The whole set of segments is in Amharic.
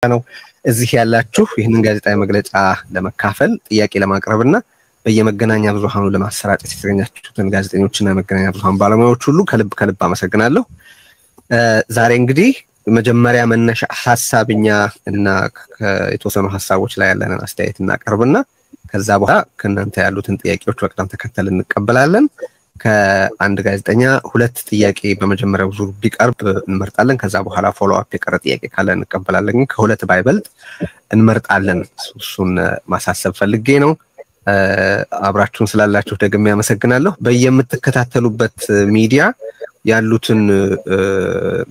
ነው እዚህ ያላችሁ ይህንን ጋዜጣዊ መግለጫ ለመካፈል ጥያቄ ለማቅረብና በየመገናኛ ብዙሃኑ ለማሰራጨት የተገኛችሁትን ጋዜጠኞችና መገናኛ ብዙሃን ባለሙያዎች ሁሉ ከልብ አመሰግናለሁ። ዛሬ እንግዲህ መጀመሪያ መነሻ ሐሳብኛ እና የተወሰኑ ሐሳቦች ላይ ያለንን አስተያየት እናቀርብና ከዛ በኋላ ከእናንተ ያሉትን ጥያቄዎች በቅደም ተከተል እንቀበላለን። ከአንድ ጋዜጠኛ ሁለት ጥያቄ በመጀመሪያው ዙር ቢቀርብ እንመርጣለን። ከዛ በኋላ ፎሎ አፕ የቀረ ጥያቄ ካለ እንቀበላለን። ከሁለት ባይበልጥ እንመርጣለን። እሱን ማሳሰብ ፈልጌ ነው። አብራችሁን ስላላችሁ ደግሜ አመሰግናለሁ። በየምትከታተሉበት ሚዲያ ያሉትን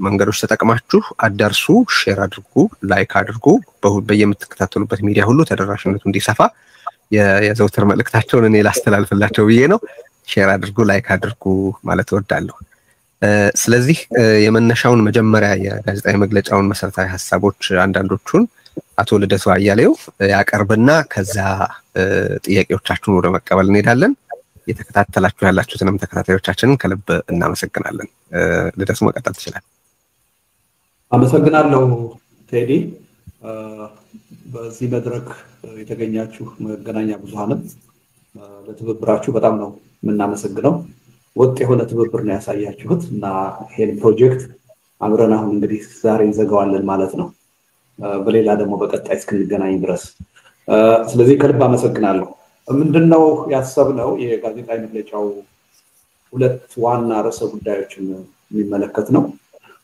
መንገዶች ተጠቅማችሁ አዳርሱ፣ ሼር አድርጉ፣ ላይክ አድርጉ። በየምትከታተሉበት ሚዲያ ሁሉ ተደራሽነቱ እንዲሰፋ የዘውትር መልእክታቸውን እኔ ላስተላልፍላቸው ብዬ ነው። ሼር አድርጉ፣ ላይክ አድርጉ ማለት እወዳለሁ። ስለዚህ የመነሻውን መጀመሪያ የጋዜጣዊ መግለጫውን መሰረታዊ ሐሳቦች አንዳንዶቹን አቶ ልደቱ አያሌው ያቀርብና ከዛ ጥያቄዎቻችሁን ወደ መቀበል እንሄዳለን። የተከታተላችሁ ያላችሁትንም ተከታታዮቻችንን ከልብ እናመሰግናለን። ልደቱ መቀጠል ትችላል። አመሰግናለሁ ቴዲ። በዚህ መድረክ የተገኛችሁ መገናኛ ብዙሃንም ለትብብራችሁ በጣም ነው የምናመሰግነው። ወጥ የሆነ ትብብር ነው ያሳያችሁት እና ይሄን ፕሮጀክት አብረን አሁን እንግዲህ ዛሬ እንዘጋዋለን ማለት ነው፣ በሌላ ደግሞ በቀጣይ እስክንገናኝ ድረስ። ስለዚህ ከልብ አመሰግናለሁ። ምንድነው ያሰብነው የጋዜጣዊ መግለጫው ሁለት ዋና ርዕሰ ጉዳዮችን የሚመለከት ነው።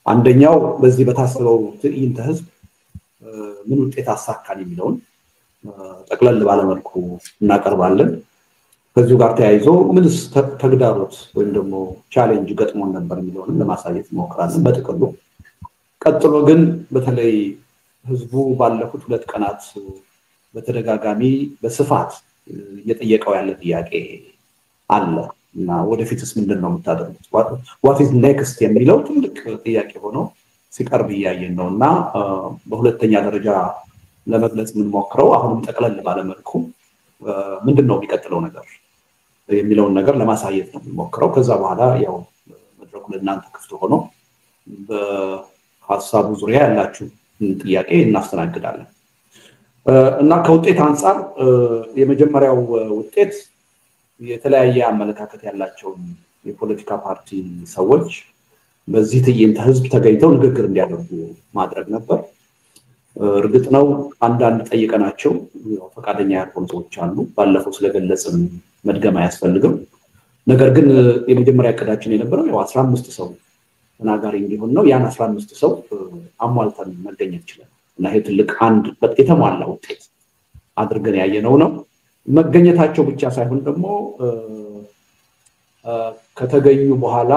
አንደኛው በዚህ በታሰበው ትዕይንተ ህዝብ ምን ውጤት አሳካን የሚለውን ጠቅለል ባለመልኩ እናቀርባለን። ከዚሁ ጋር ተያይዞ ምንስ ተግዳሮት ወይም ደግሞ ቻሌንጅ ገጥሞን ነበር የሚለውንም ለማሳየት እንሞክራለን በጥቅሉ። ቀጥሎ ግን በተለይ ህዝቡ ባለፉት ሁለት ቀናት በተደጋጋሚ በስፋት እየጠየቀው ያለ ጥያቄ አለ እና ወደፊትስ ምንድነው የምታደርጉት what is next የሚለው ትልቅ ጥያቄ ሆኖ ሲቀርብ እያየን ነውና በሁለተኛ ደረጃ ለመግለጽ የምንሞክረው አሁንም ጠቅለል ባለመልኩ ምንድነው የሚቀጥለው ነገር የሚለውን ነገር ለማሳየት ነው የምንሞክረው። ከዛ በኋላ ያው መድረኩ ለእናንተ ክፍት ሆኖ በሐሳቡ ዙሪያ ያላችሁ ጥያቄ እናስተናግዳለን። እና ከውጤት አንፃር የመጀመሪያው ውጤት የተለያየ አመለካከት ያላቸው የፖለቲካ ፓርቲ ሰዎች በዚህ ትዕይንተ ህዝብ ተገኝተው ንግግር እንዲያደርጉ ማድረግ ነበር። እርግጥ ነው አንዳንድ ጠይቀናቸው ፈቃደኛ ያልሆኑ ሰዎች አሉ። ባለፈው ስለገለጽን መድገም አያስፈልግም። ነገር ግን የመጀመሪያ ዕቅዳችን የነበረው 15 ሰው ተናጋሪ እንዲሆን ነው። ያን 15 ሰው አሟልተን መገኘት ይችላል እና ይሄ ትልቅ አንድ የተሟላ ውጤት አድርገን ያየነው ነው። መገኘታቸው ብቻ ሳይሆን ደግሞ ከተገኙ በኋላ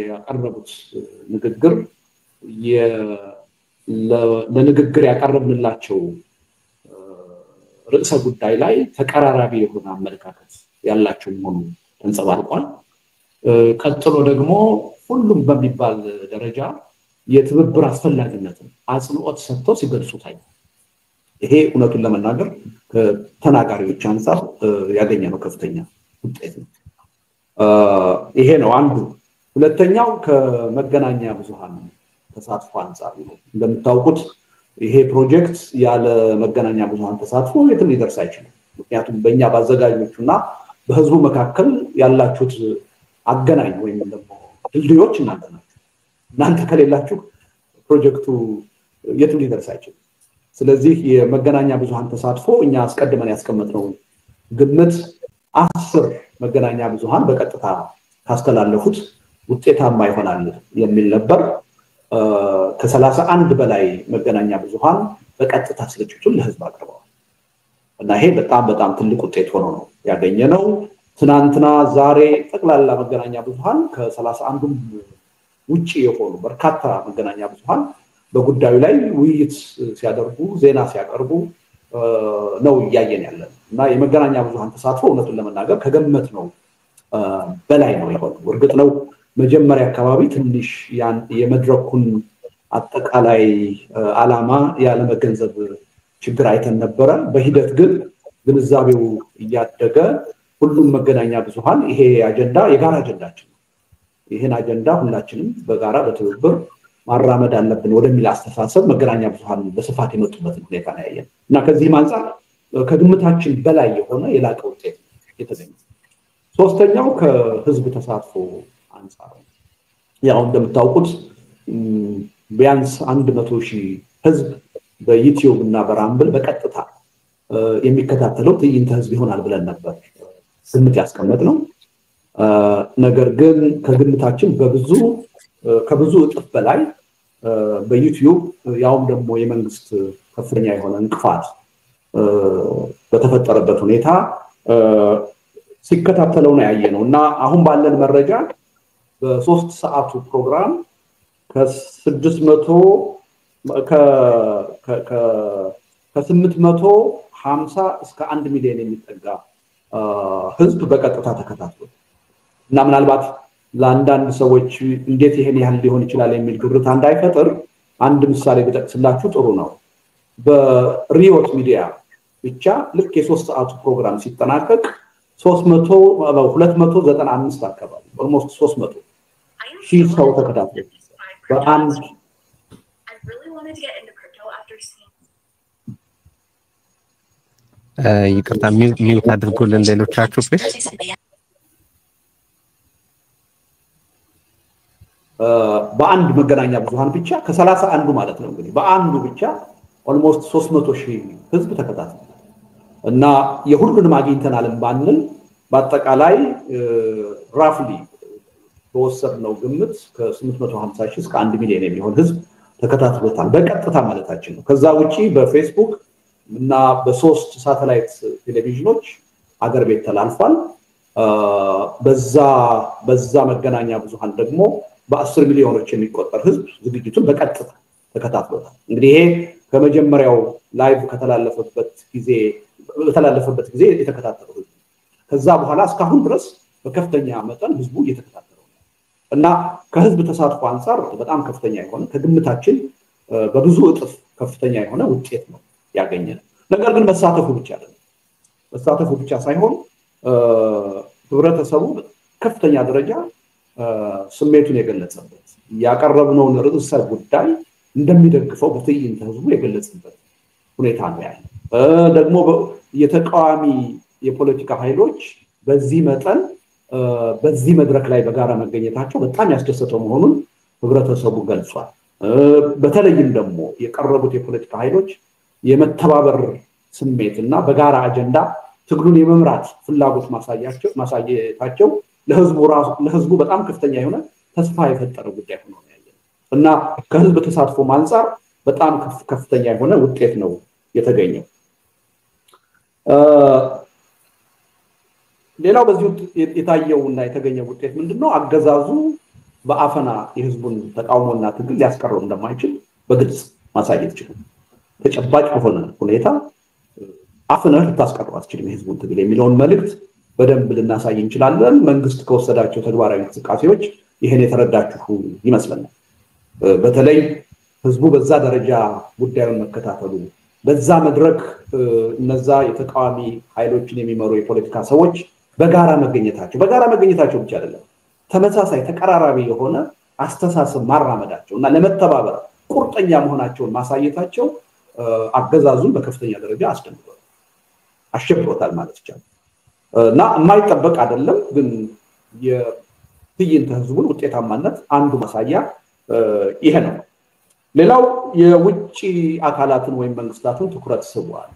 ያቀረቡት ንግግር ለንግግር ያቀረብንላቸው ርዕሰ ጉዳይ ላይ ተቀራራቢ የሆነ አመለካከት ያላቸው መሆኑ ተንጸባርቋል። ቀጥሎ ደግሞ ሁሉም በሚባል ደረጃ የትብብር አስፈላጊነትን አጽንኦት ሰጥተው ሲገልጹ ታይቷል። ይሄ እውነቱን ለመናገር ከተናጋሪዎች አንፃር ያገኘነው ከፍተኛ ውጤት ነው። ይሄ ነው አንዱ። ሁለተኛው ከመገናኛ ብዙሃን ተሳትፎ አንፃር ነው። እንደምታውቁት ይሄ ፕሮጀክት ያለ መገናኛ ብዙሃን ተሳትፎ የትም ሊደርስ አይችልም። ምክንያቱም በእኛ ባዘጋጆቹና በህዝቡ መካከል ያላችሁት አገናኝ ወይም ደግሞ ድልድዮች እናንተ ናችሁ። እናንተ ከሌላችሁ ፕሮጀክቱ የትም ሊደርስ አይችልም። ስለዚህ የመገናኛ ብዙሃን ተሳትፎ እኛ አስቀድመን ያስቀመጥነው ግምት 10 መገናኛ ብዙሃን በቀጥታ ካስተላለፉት ውጤታማ ይሆናል የሚል ነበር። ከ31 በላይ መገናኛ ብዙሃን በቀጥታ ስርጭቱን ለህዝብ አቅርበዋል እና ይሄ በጣም ትልቅ ውጤት ሆኖ ነው ያገኘነው። ትናንትና ዛሬ ጠቅላላ መገናኛ ብዙሃን ከ31ም ውጪ የሆኑ በርካታ መገናኛ ብዙሃን በጉዳዩ ላይ ውይይት ሲያደርጉ ዜና ሲያቀርቡ ነው እያየን ያለን እና የመገናኛ ብዙሃን ተሳትፎ እውነቱን ለመናገር ከገመት ነው በላይ ነው የሆነው። እርግጥ ነው መጀመሪያ አካባቢ ትንሽ የመድረኩን አጠቃላይ ዓላማ ያለ መገንዘብ ችግር አይተን ነበረ። በሂደት ግን ግንዛቤው እያደገ ሁሉም መገናኛ ብዙሃን ይሄ አጀንዳ የጋራ አጀንዳችን ነው፣ ይሄን አጀንዳ ሁላችንም በጋራ በትብብር ማራመድ አለብን ወደሚል አስተሳሰብ መገናኛ ብዙሃን በስፋት የመጡበት ሁኔታ ነው ያየን እና ከዚህም አንፃር ከግምታችን በላይ የሆነ የላቀ ውጤት የተገኘ። ሶስተኛው ከህዝብ ተሳትፎ አንፃር ያው እንደምታውቁት ቢያንስ 100,000 ህዝብ በዩቲዩብ እና በራምብል በቀጥታ የሚከታተለው ትዕይንተ ህዝብ ይሆናል ብለን ነበር ግምት ያስቀመጥነው። ነገር ግን ከግምታችን ከብዙ እጥፍ በላይ በዩቲዩብ ያውም ደግሞ የመንግስት ከፍተኛ የሆነ እንቅፋት በተፈጠረበት ሁኔታ ሲከታተለው ነው ያየነው እና አሁን ባለን መረጃ በ3 ሰዓቱ ፕሮግራም ከ850 እስከ 1 ሚሊዮን የሚጠጋ ህዝብ በቀጥታ ተከታትሏል እና ምናልባት ለአንዳንድ ሰዎች እንዴት ይሄን ያህል ሊሆን ይችላል የሚል ግርታ እንዳይፈጥር አንድ ምሳሌ ብጠቅስላችሁ ጥሩ ነው። በሪዮት ሚዲያ ብቻ ልክ የ3 ሰዓቱ ፕሮግራም ሲጠናቀቅ 295 አካባቢ ኦልሞስት 300 ሺህ ሰው ተከታተለ በአንድ ይቅርታ ሚውት አድርጉልን ሌሎቻችሁ ፕሊዝ። በአንድ መገናኛ ብዙሃን ብቻ ከ31 ማለት ነው እንግዲህ በአንዱ ብቻ ኦልሞስት 300,000 ህዝብ ተከታተለ እና የሁሉንም አግኝተናልን ባንል በአጠቃላይ ራፍሊ በወሰድነው ግምት ከ850,000 እስከ 1 ሚሊዮን የሚሆን ህዝብ ተከታትሎታል በቀጥታ ማለታችን ነው። ከዛ ውጪ በፌስቡክ እና በ3 ሳተላይት ቴሌቪዥኖች አገር ቤት ተላልፏል። በዛ መገናኛ ብዙሃን ደግሞ በ10 ሚሊዮኖች የሚቆጠር ህዝብ ዝግጅቱን በቀጥታ ተከታትሎታል። እንግዲህ ይሄ ከመጀመሪያው ላይቭ ከተላለፈበት ጊዜ የተከታተለው ህዝብ ከዛ በኋላ እስካሁን ድረስ በከፍተኛ መጠን ህዝቡ እየተከታተለው ነው እና ከህዝብ ተሳትፎ አንፃር በጣም ከፍተኛ የሆነ ከግምታችን በብዙ እጥፍ ከፍተኛ የሆነ ውጤት ነው ያገኘነው። ነገር ግን መሳተፉ ብቻ ሳይሆን ህብረተሰቡ ከፍተኛ ደረጃ ስሜቱን የገለጸበት ያቀረብነውን ርዕሰ ጉዳይ እንደሚደግፈው በትዕይንተ ህዝቡ የገለጸበት ሁኔታ ነው ያለው። ደግሞ የተቃዋሚ የፖለቲካ ኃይሎች በዚህ መጠን በዚህ መድረክ ላይ በጋራ መገኘታቸው በጣም ያስደሰተው መሆኑን ህብረተሰቡ ገልጿል። በተለይም ደግሞ የቀረቡት የፖለቲካ ኃይሎች የመተባበር ስሜትና በጋራ አጀንዳ ትግሉን የመምራት ፍላጎት ማሳየታቸው ለህዝቡ በጣም ከፍተኛ የሆነ ተስፋ የፈጠረ ጉዳይ ሆኖ ነው ያለው እና ከህዝብ ተሳትፎ አንፃር በጣም ከፍተኛ የሆነ ውጤት ነው የተገኘው። ሌላው በዚህ የታየውና የተገኘው ውጤት ምንድነው? አገዛዙ በአፈና የህዝቡን ተቃውሞና ትግል ሊያስቀረው እንደማይችል በግልጽ ማሳየት ይችላል። ተጨባጭ በሆነ ሁኔታ አፍነህ ልታስቀረው አትችልም የህዝቡን ትግል የሚለውን መልእክት በደንብ ልናሳይ እንችላለን። መንግስት ከወሰዳቸው ተግባራዊ እንቅስቃሴዎች ይሄን የተረዳችሁ ይመስለናል። በተለይ ህዝቡ በዛ ደረጃ ጉዳዩን መከታተሉ በዛ መድረክ እነዛ የተቃዋሚ ኃይሎችን የሚመሩ የፖለቲካ ሰዎች በጋራ መገኘታቸው ብቻ አይደለም ተመሳሳይ ተቀራራቢ የሆነ አስተሳሰብ ማራመዳቸው እና ለመተባበር ቁርጠኛ መሆናቸውን ማሳየታቸው አገዛዙን በከፍተኛ ደረጃ አሸብሮታል ማለት ይቻላል እና የማይጠበቅ አይደለም። ግን የትዕይንተ ህዝቡን ውጤታማነት አንዱ ማሳያ ይሄ ነው። ሌላው የውጭ አካላትን ወይም መንግስታትን ትኩረት ስቧል።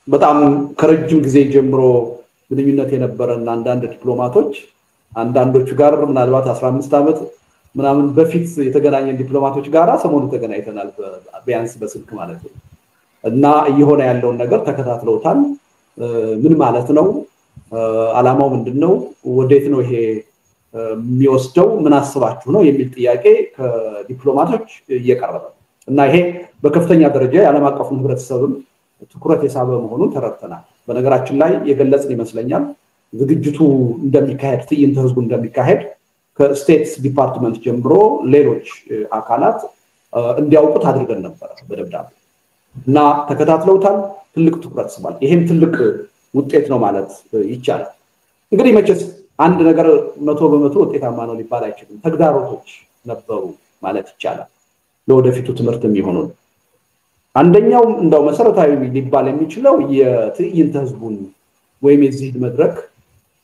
በጣም ከረጅም ጊዜ ጀምሮ ግንኙነት የነበረና አንዳንድ ዲፕሎማቶች አንዳንዶቹ ጋር ምናልባት 15 ዓመት ምናምን በፊት የተገናኘን ዲፕሎማቶች ጋር ሰሞኑ ተገናኝተናል ቢያንስ በስልክ ማለት ነው እና እየሆነ ያለውን ነገር ተከታትለውታል። ምን ማለት ነው? አላማው ምንድነው? ወዴት ነው ይሄ የሚወስደው? ምን አስባችሁ ነው የሚል ጥያቄ ከዲፕሎማቶች እየቀረበ እና ይሄ በከፍተኛ ደረጃ የዓለም አቀፉን ህብረተሰብም ትኩረት የሳበ መሆኑን ተረድተናል። በነገራችን ላይ የገለጽን ይመስለኛል ዝግጅቱ እንደሚካሄድ ትዕይንተ ህዝቡ እንደሚካሄድ ከስቴት ዲፓርትመንት ጀምሮ ሌሎች አካላት እንዲያውቁት አድርገን ነበር በደብዳቤ እና ተከታትለውታል። ትልቅ ትኩረት ስቧል። ይሄም ትልቅ ውጤት ነው ማለት ይቻላል። እንግዲህ መቼስ አንድ ነገር 100% ውጤታማ ነው ሊባል አይችልም። ተግዳሮቶች ነበሩ ማለት ይቻላል ለወደፊቱ ትምህርት የሚሆኑ አንደኛው እንደው መሰረታዊ ሊባል የሚችለው የትዕይንተ ህዝቡን ወይም የዚህ መድረክ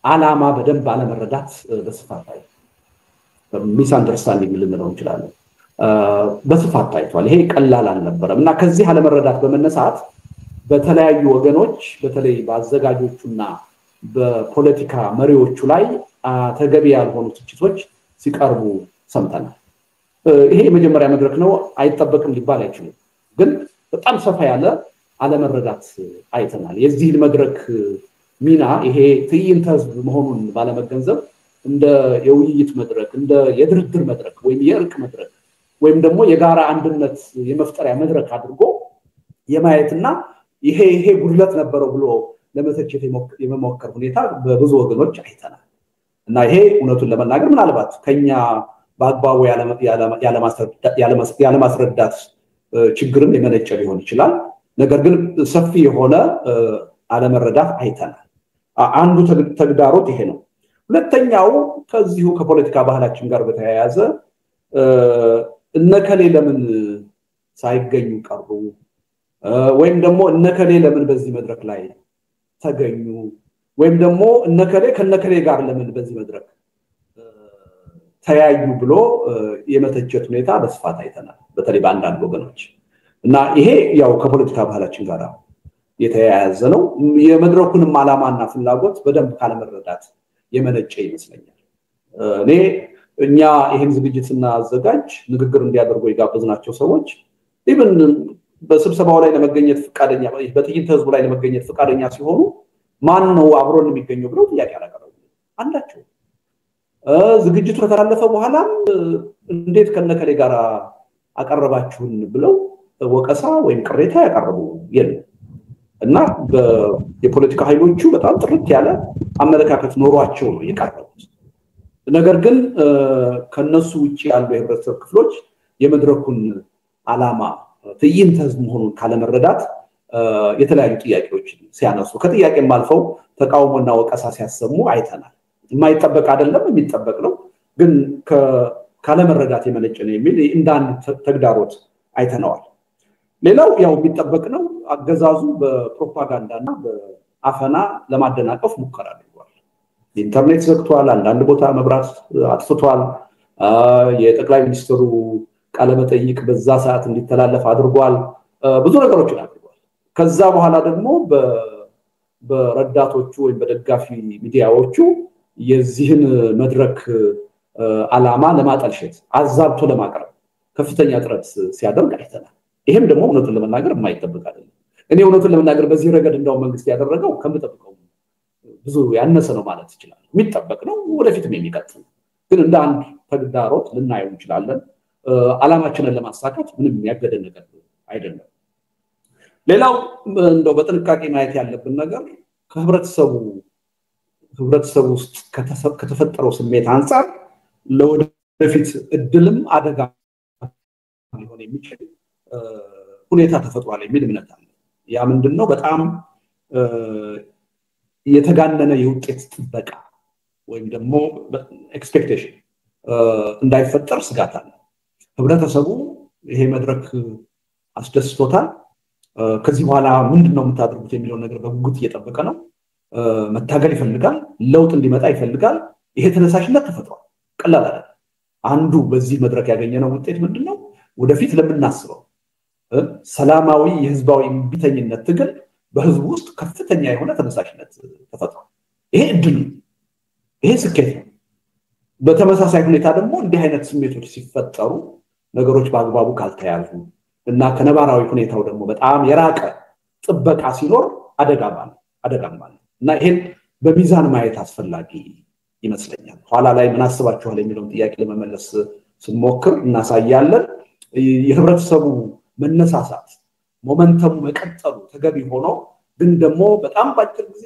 ዓላማ በደንብ አለመረዳት በስፋት ታይቷል ሚስ አንደርስታንዲንግ ልንለው እንችላለን በስፋት ታይቷል ይሄ ቀላል አልነበረም እና ከዚህ አለመረዳት በመነሳት በተለያዩ ወገኖች በተለይ በአዘጋጆቹና በፖለቲካ መሪዎቹ ላይ ተገቢ ያልሆኑ ትችቶች ሲቀርቡ ሰምተናል ይሄ የመጀመሪያ መድረክ ነው አይተበቅም ሊባል አይችልም ግን በጣም ሰፋ ያለ አለመረዳት አይተናል የዚህ መድረክ ሚና ይሄ ትዕይንተ ህዝብ መሆኑን ባለመገንዘብ እንደ የውይይት መድረክ እንደ የድርድር መድረክ ወይም የእርቅ መድረክ ወይም ደግሞ የጋራ አንድነት የመፍጠሪያ መድረክ አድርጎ የማየትና ይሄ ጉድለት ነበረው ብሎ ለመተቸት የመሞከር ሁኔታ በብዙ ወገኖች አይተናል እና ይሄ እውነቱን ለመናገር ምናልባት ከኛ በአግባቡ ያለ ማስረዳት ችግርም የመነጨ ሊሆን ይችላል ነገር ግን ሰፊ የሆነ አለመረዳት አይተናል አንዱ ተግዳሮት ይሄ ነው ሁለተኛው ከዚሁ ከፖለቲካ ባህላችን ጋር በተያያዘ እነከሌ ለምን ሳይገኙ ቀሩ ወይም ደግሞ እነከሌ ለምን በዚህ መድረክ ላይ ተገኙ ወይም ደግሞ እነከሌ ከነከሌ ጋር ለምን በዚህ መድረክ ተያዩ ብሎ የመተቸት ሁኔታ በስፋት አይተናል በተለይ በአንዳንድ ወገኖች እና ይሄ ያው ከፖለቲካ ባህላችን ጋር የተያያዘ ነው የመድረኩንም ዓላማና ፍላጎት በደንብ ካለመረዳት የመነጨ ይመስለኛል እኛ ይሄን ዝግጅትና አዘጋጅ ንግግር እንዲያደርጉ የጋበዝናቸው ሰዎች ኢቭን በስብሰባው ላይ ለመገኘት ፍቃደኛ በትዕይንተ ህዝቡ ላይ ለመገኘት ፍቃደኛ ሲሆኑ ማን ነው አብሮን የሚገኘው ብለው ጥያቄ አቀረቡ አንዳቸው ዝግጅቱ ከተላለፈ በኋላ እንዴት ከነከሌ ጋር አቀረባችሁን ብለው ወቀሳ ወይም ቅሬታ ያቀርቡ የለም እና የፖለቲካ ኃይሎቹ በጣም ጥርት ያለ አመለካከት ኖሯቸው ነው የቀረቡት ነገር ግን ከነሱ ውጪ ያሉ የህብረተሰብ ክፍሎች የመድረኩን ዓላማ ትዕይንተ ህዝብ መሆኑን ካለመረዳት የተለያዩ ጥያቄዎች ሲያነሱ ከጥያቄም አልፈው ተቃውሞና ወቀሳ ሲያሰሙ አይተናል የማይጠበቅ አይደለም የሚጠበቅ ነው ግን ካለመረዳት የመነጨ ነው የሚል እንዳንድ ተግዳሮት አይተናዋል ሌላው ያው የሚጠበቅ ነው አገዛዙ በፕሮፓጋንዳና በአፈና ለማደናቀፍ ሙከራ አድርጓል ኢንተርኔት ዘግቷል አንዳንድ ቦታ መብራት አጥፍቷል የጠቅላይ ሚኒስትሩ ቃለ መጠይቅ በዛ ሰዓት እንዲተላለፍ አድርጓል ብዙ ነገሮችን አድርጓል ከዛ በኋላ ደግሞ በረዳቶቹ ወይ በደጋፊ ሚዲያዎቹ የዚህን መድረክ ዓላማ ለማጠልሸት አዛብቶ ለማቅረብ ከፍተኛ ጥረት ሲያደርግ አይተናል ይሄም ደግሞ እውነቱን ለመናገር የማይጠበቅ አይደለም እኔ እውነቱን ለመናገር በዚህ ረገድ እንደው መንግስት ያደረገው ከምጠብቀው ብዙ ያነሰ ነው ማለት ይችላል የሚጠበቅ ነው ወደፊትም የሚቀጥል ግን እንደ አንድ ተግዳሮት ልናየው እንችላለን ዓላማችንን ለማሳካት ምንም የሚያገደን ነገር አይደለም ሌላው እንደው በጥንቃቄ ማየት ያለብን ነገር ከህብረተሰቡ ውስጥ ከተፈጠረው ስሜት አንፃር ለወደፊት እድልም አደጋ ሊሆን የሚችል ሁኔታ ተፈጥሯል የሚል እምነት አለ ያ ምንድነው በጣም የተጋነነ የውጤት ጥበቃ ወይም ደግሞ ኤክስፔክቴሽን እንዳይፈጠር ስጋት አለ ህብረተሰቡ ይሄ መድረክ አስደስቶታል ከዚህ በኋላ ምንድነው የምታደርጉት የሚለው ነገር በጉጉት እየጠበቀ ነው መታገል ይፈልጋል ለውጥ እንዲመጣ ይፈልጋል ይሄ ተነሳሽነት ተፈጥሯል ቀላል አይደለም አንዱ በዚህ መድረክ ያገኘነው ውጤት ምንድነው ወደፊት ለምናስበው ሰላማዊ የህዝባዊ ቢተኝነት ትግል በህዝቡ ውስጥ ከፍተኛ የሆነ ተነሳሽነት ተፈጥሯል ይሄ እድል ይሄ ስኬት ነው በተመሳሳይ ሁኔታ ደግሞ እንዲህ አይነት ስሜቶች ሲፈጠሩ ነገሮች በአግባቡ ካልተያዙ እና ከነባራዊ ሁኔታው ደግሞ በጣም የራቀ ጥበቃ ሲኖር አደጋም ማለት እና ይሄን በሚዛን ማየት አስፈላጊ ይመስለኛል ኋላ ላይ ምን አስባችኋል የሚለውን ጥያቄ ለመመለስ ስንሞክር እናሳያለን የህብረተሰቡ መነሳሳት ሞመንተሙ መቀጠሉ ተገቢ ሆኖ ግን ደግሞ በጣም ባጭር ጊዜ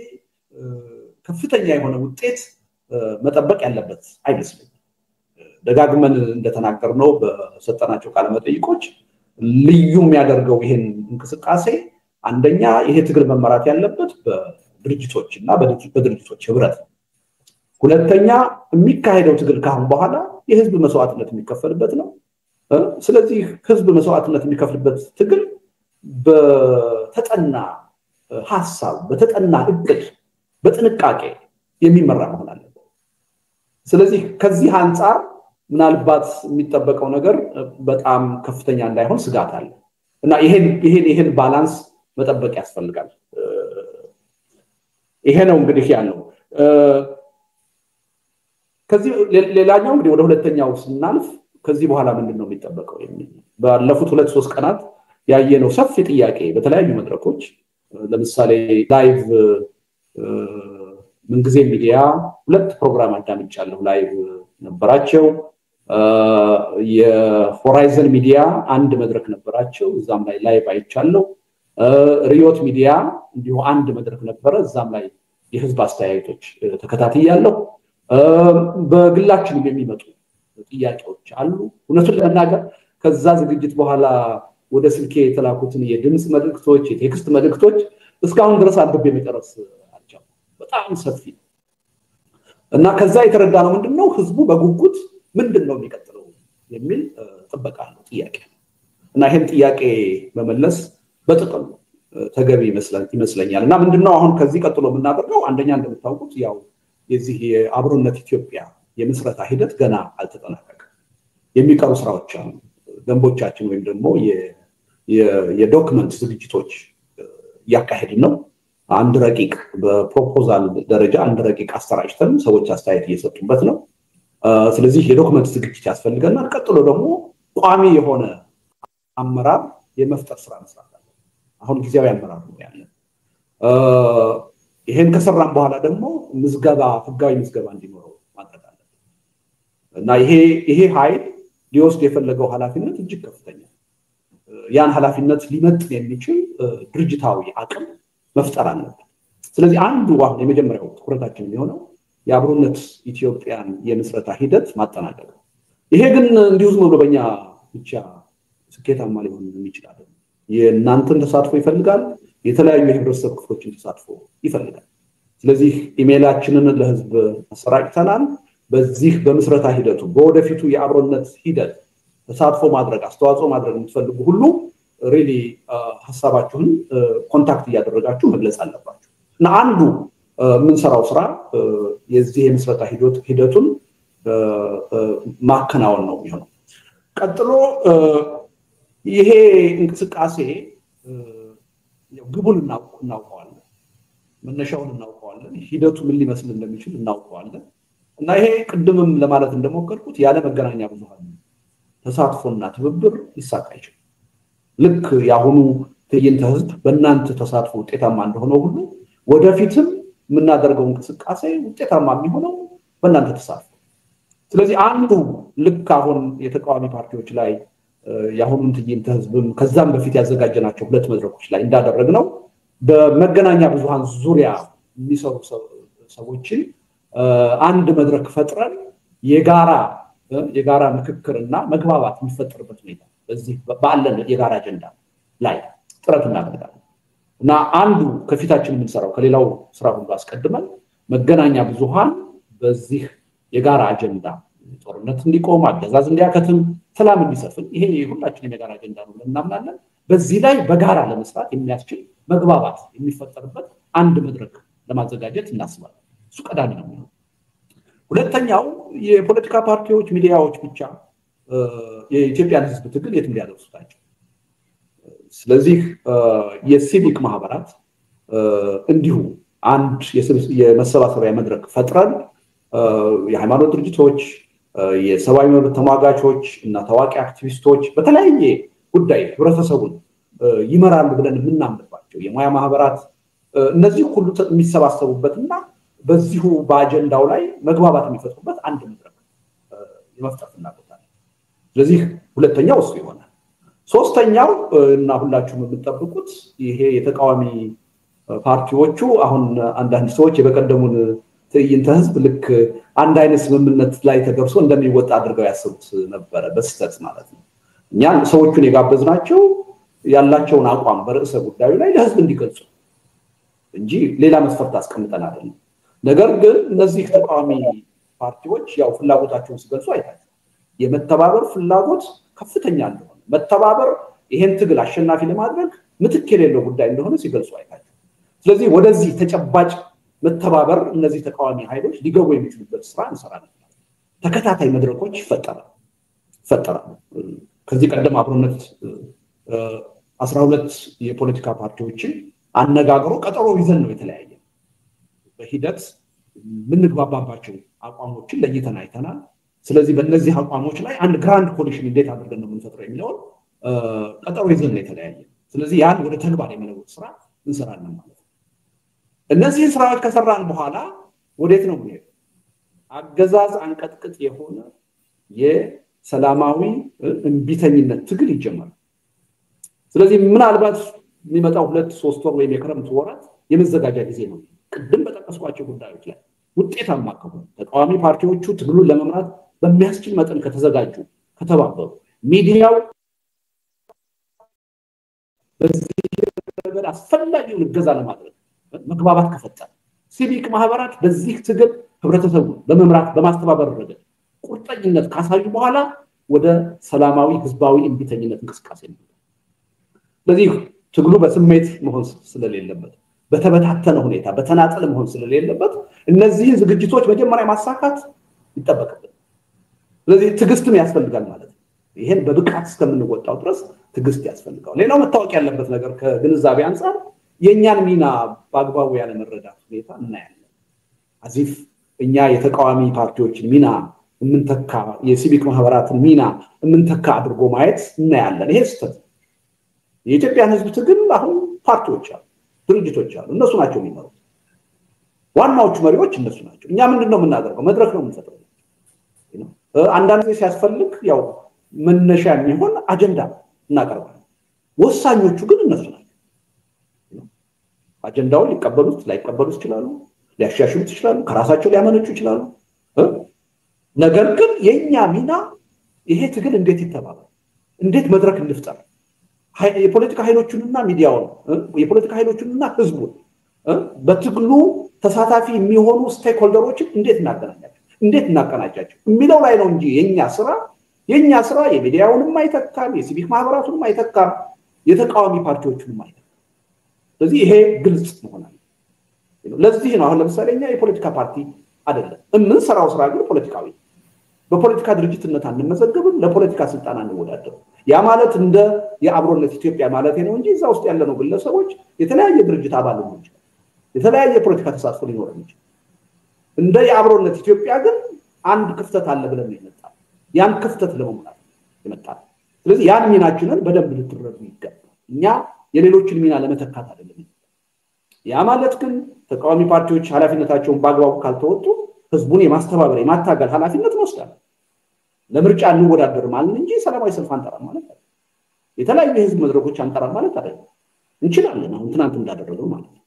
ከፍተኛ የሆነ ውጤት መጠበቅ ያለበት አይመስልም ደጋግመን እንደተናገርነው በሰጠናቸው ቃለ መጠይቆች ልዩ የሚያደርገው ይሄን እንቅስቃሴ አንደኛ ይሄ ትግል መመራት ያለበት በድርጅቶችና በድርጅቶች ህብረት ሁለተኛ የሚካሄደው ትግል ካሁን በኋላ የህዝብ መስዋዕትነት የሚከፈልበት ነው ስለዚህ ህዝብ መስዋዕትነት የሚከፍልበት ትግል በተጠና ሐሳብ በተጠና እቅድ በጥንቃቄ የሚመራ መሆን አለበት ስለዚህ ከዚህ አንፃር ምናልባት የሚጠበቀው ነገር በጣም ከፍተኛ እንዳይሆን ስጋት አለ እና ይሄን ባላንስ መጠበቅ ያስፈልጋል ይሄ ነው እንግዲህ ያለው ከዚህ ሌላኛው እንግዲህ ወደ ሁለተኛው ስናልፍ ከዚህ በኋላ ምንድነው የሚጠበቀው የሚል ባለፉት 2-3 ቀናት ያየነው ሰፊ ጥያቄ በተለያዩ መድረኮች ለምሳሌ ላይቭ ምንጊዜ ሚዲያ 2 ፕሮግራም አዳምጫለሁ ላይቭ ነበራቸው የሆራይዘን ሚዲያ አንድ መድረክ ነበራቸው እዛም ላይ ላይቭ አይቻለሁ ሪዮት ሚዲያ እንዲሁ አንድ መድረክ ነበረ እዛም ላይ የህዝብ አስተያየቶች ተከታትያለሁ በግላችን የሚመጡ ጥያቄዎች አሉ እነሱን ለመናገር ከዛ ዝግጅት በኋላ ወደ ስልኬ የተላኩትን የድምጽ መልእክቶች የቴክስት መልእክቶች እስካሁን ድረስ አንብቤ መጨረስ አልቻልኩም በጣም ሰፊ እና ከዛ የተረዳነው ምንድነው ህዝቡ በጉጉት ምንድነው የሚቀጥለው የሚል ጥበቃ ነው ጥያቄ እና ይሄን ጥያቄ መመለስ በጥቅሉ ተገቢ ይመስለኛል እና ምንድነው አሁን ከዚህ ቀጥሎ የምናደርገው አንደኛ እንደምታውቁት ያው የዚህ የአብሮነት ኢትዮጵያ የምስረታ ሂደት ገና አልተጠናቀቀም የሚቀሩ ስራዎች አሉ ደንቦቻችን ወይም ደግሞ የዶክመንት ዝግጅቶች ያካሄድን ነው አንድ ረቂቅ በፕሮፖዛል ደረጃ አንድ ረቂቅ አስተራጭተን ሰዎች አስተያየት እየሰጡበት ነው ስለዚህ የዶክመንት ዝግጅት ያስፈልገናል ቀጥሎ ደግሞ ቋሚ የሆነ አመራር የመፍጠር ስራ መስራት አለ አሁን ጊዜያዊ አመራር ነው ያለ ይሄን ከሰራን በኋላ ደግሞ ምዝገባ ህጋዊ ምዝገባ እንዲኖረው ማድረግ አለበት እና ይሄ ኃይል ሊወስድ የፈለገው ኃላፊነት እጅግ ከፍተኛ ያን ኃላፊነት ሊመጥን የሚችል ድርጅታዊ አቅም መፍጠር አለበት ስለዚህ አንዱ አሁን የመጀመሪያው ትኩረታችን የሚሆነው የአብሮነት ኢትዮጵያን የምስረታ ሂደት ማጠናቀቅ ይሄ ግን እንዲሁ ዝም ብሎ በእኛ ብቻ ስኬታማ ሊሆን የሚችል አይደለም የእናንተን ተሳትፎ ይፈልጋል የተለያዩ የህብረተሰብ ክፍሎችን ተሳትፎ ይፈልጋል ስለዚህ ኢሜይላችንን ለህዝብ አሰራጭተናል በዚህ በምስረታ ሂደቱ በወደፊቱ የአብሮነት ሂደት ተሳትፎ ማድረግ አስተዋጽኦ ማድረግ የምትፈልጉ ሁሉ ሪሊ ሐሳባችሁን ኮንታክት እያደረጋችሁ መግለጽ አለባችሁ እና አንዱ ምን ሰራው ስራ የዚህ የምስረታ ሂደቱን ማከናወን ነው የሚሆነው ቀጥሎ ይሄ እንቅስቃሴ ግቡን እናውቀዋለን መነሻውን እናውቀዋለን ሂደቱ ምን ሊመስል እንደሚችል እናውቀዋለን እና ይሄ ቅድምም ለማለት እንደሞከርኩት ያለ መገናኛ ብዙሃን ተሳትፎና ትብብር ይሳካ ይችላል ልክ ያሁኑ ትዕይንተ ህዝብ በእናንተ ተሳትፎ ውጤታማ እንደሆነ ሁሉ ወደፊትም የምናደርገው እንቅስቃሴ ውጤታማ የሚሆነው በእናንተ ተሳትፎ ስለዚህ አንዱ ልክ አሁን የተቃዋሚ ፓርቲዎች ላይ ያሁኑን ትዕይንተ ህዝብም ከዛም በፊት ያዘጋጀናቸው 2 መድረኮች ላይ እንዳደረግነው በመገናኛ ብዙሃን ዙሪያ የሚሰሩ ሰዎችን አንድ መድረክ ፈጥረን የጋራ ምክክርና መግባባት የሚፈጠርበት ሁኔታ በዚህ ባለን የጋራ አጀንዳ ላይ ጥረት እናደርጋለን እና አንዱ ከፊታችን የምንሰራው ከሌላው ስራ ሁሉ አስቀድመን መገናኛ ብዙሃን በዚህ የጋራ አጀንዳ ጦርነት እንዲቆም አገዛዝ እንዲያከትም ሰላም እንዲሰፍን ይሄ ሁላችንም የጋራ አጀንዳ ነው እናምናለን በዚህ ላይ በጋራ ለመስራት የሚያስችል መግባባት የሚፈጠርበት አንድ መድረክ ለማዘጋጀት እናስባለን እሱ ቀዳሚ ነው ሁለተኛው የፖለቲካ ፓርቲዎች ሚዲያዎች ብቻ የኢትዮጵያን ህዝብ ትግል የት እንዲያደርሱታቸው ስለዚህ የሲቪክ ማህበራት እንዲሁ አንድ የመሰባሰቢያ መድረክ ፈጥረን የሃይማኖት ድርጅቶች የሰብአዊ መብት ተሟጋቾች እና ታዋቂ አክቲቪስቶች በተለያየ ጉዳይ ህብረተሰቡን ይመራሉ ብለን የምናምንባቸው የሙያ ማህበራት እነዚህ ሁሉ የሚሰባሰቡበትና በዚሁ በአጀንዳው ላይ መግባባት የሚፈጥሩበት አንድ መድረክ የመፍጠር ፍላጎት አለ ስለዚህ ሁለተኛው እሱ ይሆናል ሶስተኛው እና ሁላችሁም የምትጠብቁት ይሄ የተቃዋሚ ፓርቲዎቹ አሁን አንዳንድ ሰዎች የበቀደሙን ትዕይንተ ህዝብ ልክ አንድ አይነት ስምምነት ላይ ተደርሶ እንደሚወጣ አድርገው ያሰቡት ነበር በስተት ማለት ነው እኛ ሰዎቹን የጋበዝናቸው ያላቸውን አቋም በርዕሰ ጉዳዩ ላይ ለህዝብ እንዲገልጹ እንጂ ሌላ መስፈርት አስቀምጠን አይደለም ነገር ግን እነዚህ ተቃዋሚ ፓርቲዎች ያው ፍላጎታቸውን ሲገልጹ አይታችሁ የመተባበር ፍላጎት ከፍተኛ እንደሆነ መተባበር ይሄን ትግል አሸናፊ ለማድረግ ምትክ የሌለው ጉዳይ እንደሆነ ሲገልጹ አይታችሁ። ስለዚህ ወደዚህ ተጨባጭ መተባበር እነዚህ ተቃዋሚ ኃይሎች ሊገቡ የሚችሉበት ስራ እንሰራለን። ተከታታይ መድረኮች ይፈጠራሉ። ከዚህ ቀደም አብሮነት 12 የፖለቲካ ፓርቲዎችን አነጋግሮ ቀጠሮ ይዘን ነው የተለያየ በሂደት ምንግባባባቸው አቋሞችን ለይተን አይተናል። ስለዚህ በእነዚህ አቋሞች ላይ አንድ ግራንድ ኮሊሽን እንዴት አድርገን ነው የምንፈጥረው የሚለው ቀጠሮ ይዘን ነው የተለያየ። ስለዚህ ያን ወደ ተግባር የመለወጥ ስራ እንሰራለን ማለት ነው። እነዚህን ስራዎች ከሰራን በኋላ ወዴት ነው የምንሄደው? አገዛዝ አንቀጥቅጥ የሆነ የሰላማዊ እንቢተኝነት ትግል ይጀምራል። ስለዚህ ምናልባት የሚመጣው 2-3 ወር ወይም የክረምት ወራት የመዘጋጃ ጊዜ ነው። ቅድም በጠቀስኳቸው ጉዳዮች ላይ ውጤታማ ከሆኑ ተቃዋሚ ፓርቲዎቹ ትግሉን ለመምራት በሚያስችል መጠን ከተዘጋጁ ከተባበሩ ሚዲያው በዚህ ነገር አስፈላጊውን እገዛ ለማድረግ መግባባት ከፈጠረ ሲቪክ ማህበራት በዚህ ትግል ህብረተሰቡ በመምራት በማስተባበር ረገድ ቁርጠኝነት ካሳዩ በኋላ ወደ ሰላማዊ ህዝባዊ እንቢተኝነት እንቅስቃሴ ነው። ስለዚህ ትግሉ በስሜት መሆን ስለሌለበት በተበታተነ ሁኔታ በተናጠል መሆን ስለሌለበት እነዚህ ዝግጅቶች መጀመሪያ ማሳካት ይጠበቅብናል። ስለዚህ ትግስትም ያስፈልጋል ማለት ነው። ይሄን በብቃት እስከምንወጣው ድረስ ትግስት ያስፈልጋል። ሌላው መታወቅ ያለበት ነገር ከግንዛቤ አንፃር የኛን ሚና በአግባቡ ያለ መረዳት ሁኔታ እናያለን። አዚፍ እኛ የተቃዋሚ ፓርቲዎችን ሚና የምንተካ የሲቪክ ማህበራትን ሚና የምንተካ አድርጎ ማየት እናያለን። ይሄ ስህተት። የኢትዮጵያን ህዝብ ትግል አሁን ፓርቲዎች አሉ፣ ድርጅቶች አሉ። እነሱ ናቸው የሚመሩት። ዋናዎቹ መሪዎች እነሱ ናቸው። እኛ ምንድነው የምናደርገው? መድረክ ነው የምንፈጥረው። አንዳንድ ጊዜ ሲያስፈልግ ያው መነሻ የሚሆን አጀንዳ እናቀርባለን። ወሳኞቹ ግን እነሱ ናቸው። አጀንዳውን ሊቀበሉት ላይቀበሉት ይችላሉ፣ ሊያሻሽሉት ይችላሉ፣ ከራሳቸው ሊያመነጩ ይችላሉ። ነገር ግን የኛ ሚና ይሄ ትግል እንዴት ይተባባል፣ እንዴት መድረክ እንፍጠር፣ የፖለቲካ ኃይሎቹንና ሚዲያውን የፖለቲካ ኃይሎቹንና ህዝቡን በትግሉ ተሳታፊ የሚሆኑ ስቴክሆልደሮችን እንዴት እናገናኛቸው፣ እንዴት እናቀናጃቸው የሚለው ላይ ነው እንጂ የኛ ስራ የሚዲያውንም አይተካም፣ የሲቪክ ማህበራቱንም አይተካም፣ የተቃዋሚ ፓርቲዎቹንም አይተካም። ስለዚህ ይሄ ግልጽ መሆናል። ለዚህ ነው አሁን ለምሳሌ እኛ የፖለቲካ ፓርቲ አይደለም። የምንሰራው ስራ ግን ፖለቲካዊ በፖለቲካ ድርጅትነት አንመዘገብም፣ ለፖለቲካ ስልጣን አንወዳደርም። ያ ማለት እንደ የአብሮነት ኢትዮጵያ ማለት ነው እንጂ እዛ ውስጥ ያለነው ግለሰቦች የተለያየ ድርጅት አባል ሆነው ይችላል፣ የተለያየ ፖለቲካ ተሳትፎ ሊኖረን ይችላል። እንደ የአብሮነት ኢትዮጵያ ግን አንድ ክፍተት አለ ብለን ነው የመጣው። ያን ክፍተት ለመሙላት የመጣው። ስለዚህ ያን ሚናችንን በደንብ ልትረዱ ይገባል። እኛ የሌሎችን ሚና ለመተካት አይደለም። ያ ማለት ግን ተቃዋሚ ፓርቲዎች ኃላፊነታቸውን በአግባቡ ካልተወጡ ህዝቡን የማስተባበር የማታገል ኃላፊነት ወስዳለን። ለምርጫ እንወዳደር ማለት እንጂ ሰላማዊ ሰልፍ አንጠራም ማለት አይደለም። የተለያዩ የህዝብ መድረኮች አንጠራም ማለት አይደለም። እንችላለን አሁን ትናንት እንዳደረገው ማለት ነው።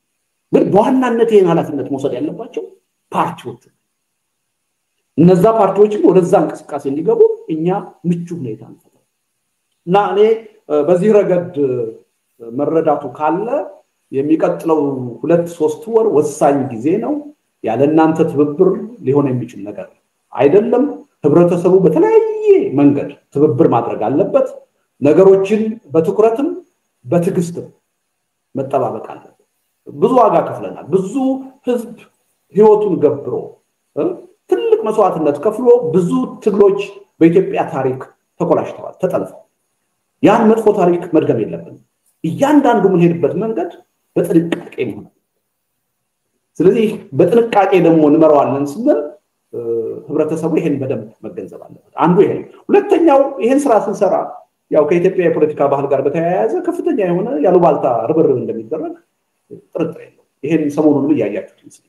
ግን በዋናነት ይሄን ኃላፊነት መውሰድ ያለባቸው ፓርቲዎቹ። እነዛ ፓርቲዎችም ወደዛ እንቅስቃሴ እንዲገቡ እኛ ምቹ ሁኔታ እንፈጥራለን። እና እኔ በዚህ ረገድ መረዳቱ ካለ የሚቀጥለው 2-3 ወር ወሳኝ ጊዜ ነው። ያለ እናንተ ትብብር ሊሆን የሚችል ነገር አይደለም። ህብረተሰቡ በተለያየ መንገድ ትብብር ማድረግ አለበት። ነገሮችን በትኩረትም በትግስትም መጠባበቅ አለበት። ብዙ ዋጋ ከፍለናል። ብዙ ህዝብ ህይወቱን ገብሮ ትልቅ መስዋዕትነት ከፍሎ ብዙ ትግሎች በኢትዮጵያ ታሪክ ተቆላሽተዋል፣ ተጠልፈዋል። ያን መጥፎ ታሪክ መድገም የለብንም። እያንዳንዱ የምንሄድበት መንገድ በጥንቃቄ ነው። ስለዚህ በጥንቃቄ ደግሞ እንመራዋለን ስንል ህብረተሰቡ ይሄን በደንብ መገንዘብ አለበት። አንዱ ይሄ ነው። ሁለተኛው ይሄን ስራ ስንሰራ ያው ከኢትዮጵያ የፖለቲካ ባህል ጋር በተያያዘ ከፍተኛ የሆነ ያሉባልታ ርብርብ እንደሚደረግ ጥርጥር የለውም። ይሄን ሰሞኑን እያያችሁት ይመስላል።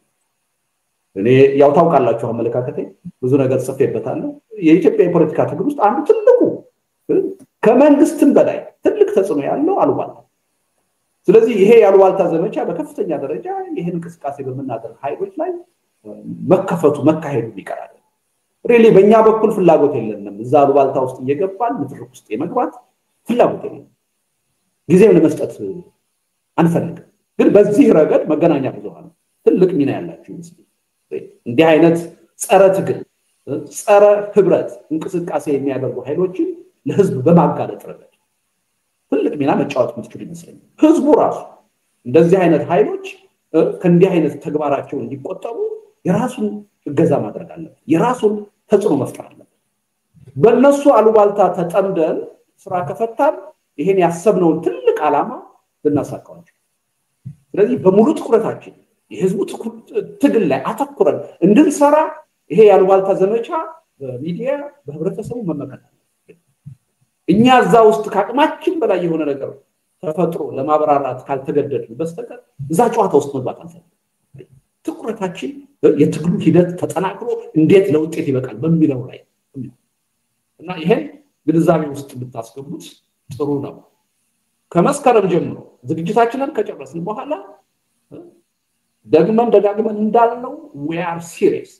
እኔ ያው ታውቃላችሁ አመለካከቴ ብዙ ነገር ጽፌበታለሁ። የኢትዮጵያ የፖለቲካ ትግል ውስጥ አንዱ ትልቁ ከመንግስትም በላይ ትልቅ ተጽዕኖ ያለው አሉባልታ። ስለዚህ ይሄ ያሉባልታ ዘመቻ በከፍተኛ ደረጃ ይሄን እንቅስቃሴ በመናደር ኃይሎች ላይ መካሄዱ ይቀራል። ሪሊ በእኛ በኩል ፍላጎት የለንም። እዛ አሉባልታ ውስጥ እየገባን ምትርክ ውስጥ የመግባት ፍላጎት የለንም። ጊዜም ለመስጠት አንፈልግም። ግን በዚህ ረገድ መገናኛ ብዙሃን ትልቅ ሚና ያላችሁ ይመስላል። እንዲህ አይነት ጸረ ትግል ጸረ ህብረት እንቅስቃሴ የሚያደርጉ ኃይሎችን ለህዝብ በማጋለጥ ረገድ ትልቅ ሚና መጫወት የምትችሉ ይመስለኛል። ህዝቡ ራሱ እንደዚህ አይነት ኃይሎች ከእንዲህ አይነት ተግባራቸው እንዲቆጠቡ የራሱን እገዛ ማድረግ አለበት፣ የራሱን ተጽዕኖ መፍጠር አለበት። በእነሱ አሉባልታ ተጠምደን ስራ ከፈታን ይሄን ያሰብነውን ትልቅ ዓላማ ልናሳካው እንችላለን። ስለዚህ በሙሉ ትኩረታችን የህዝቡ ትግል ላይ አተኩረን እንድንሰራ ይሄ ያሉባልታ ዘመቻ በሚዲያ በህብረተሰቡ መመከት እኛ እዛ ውስጥ ከአቅማችን በላይ የሆነ ነገር ተፈጥሮ ለማብራራት ካልተገደድን በስተቀር እዛ ጨዋታ ውስጥ መግባት አንፈልግም። ትኩረታችን የትግሉ ሂደት ተጠናክሮ እንዴት ለውጤት ይበቃል በሚለው ላይ እና ይሄን ግንዛቤ ውስጥ ብታስገቡት ጥሩ ነው። ከመስከረም ጀምሮ ዝግጅታችንን ከጨረስን በኋላ ደግመን ደጋግመን እንዳልነው we are serious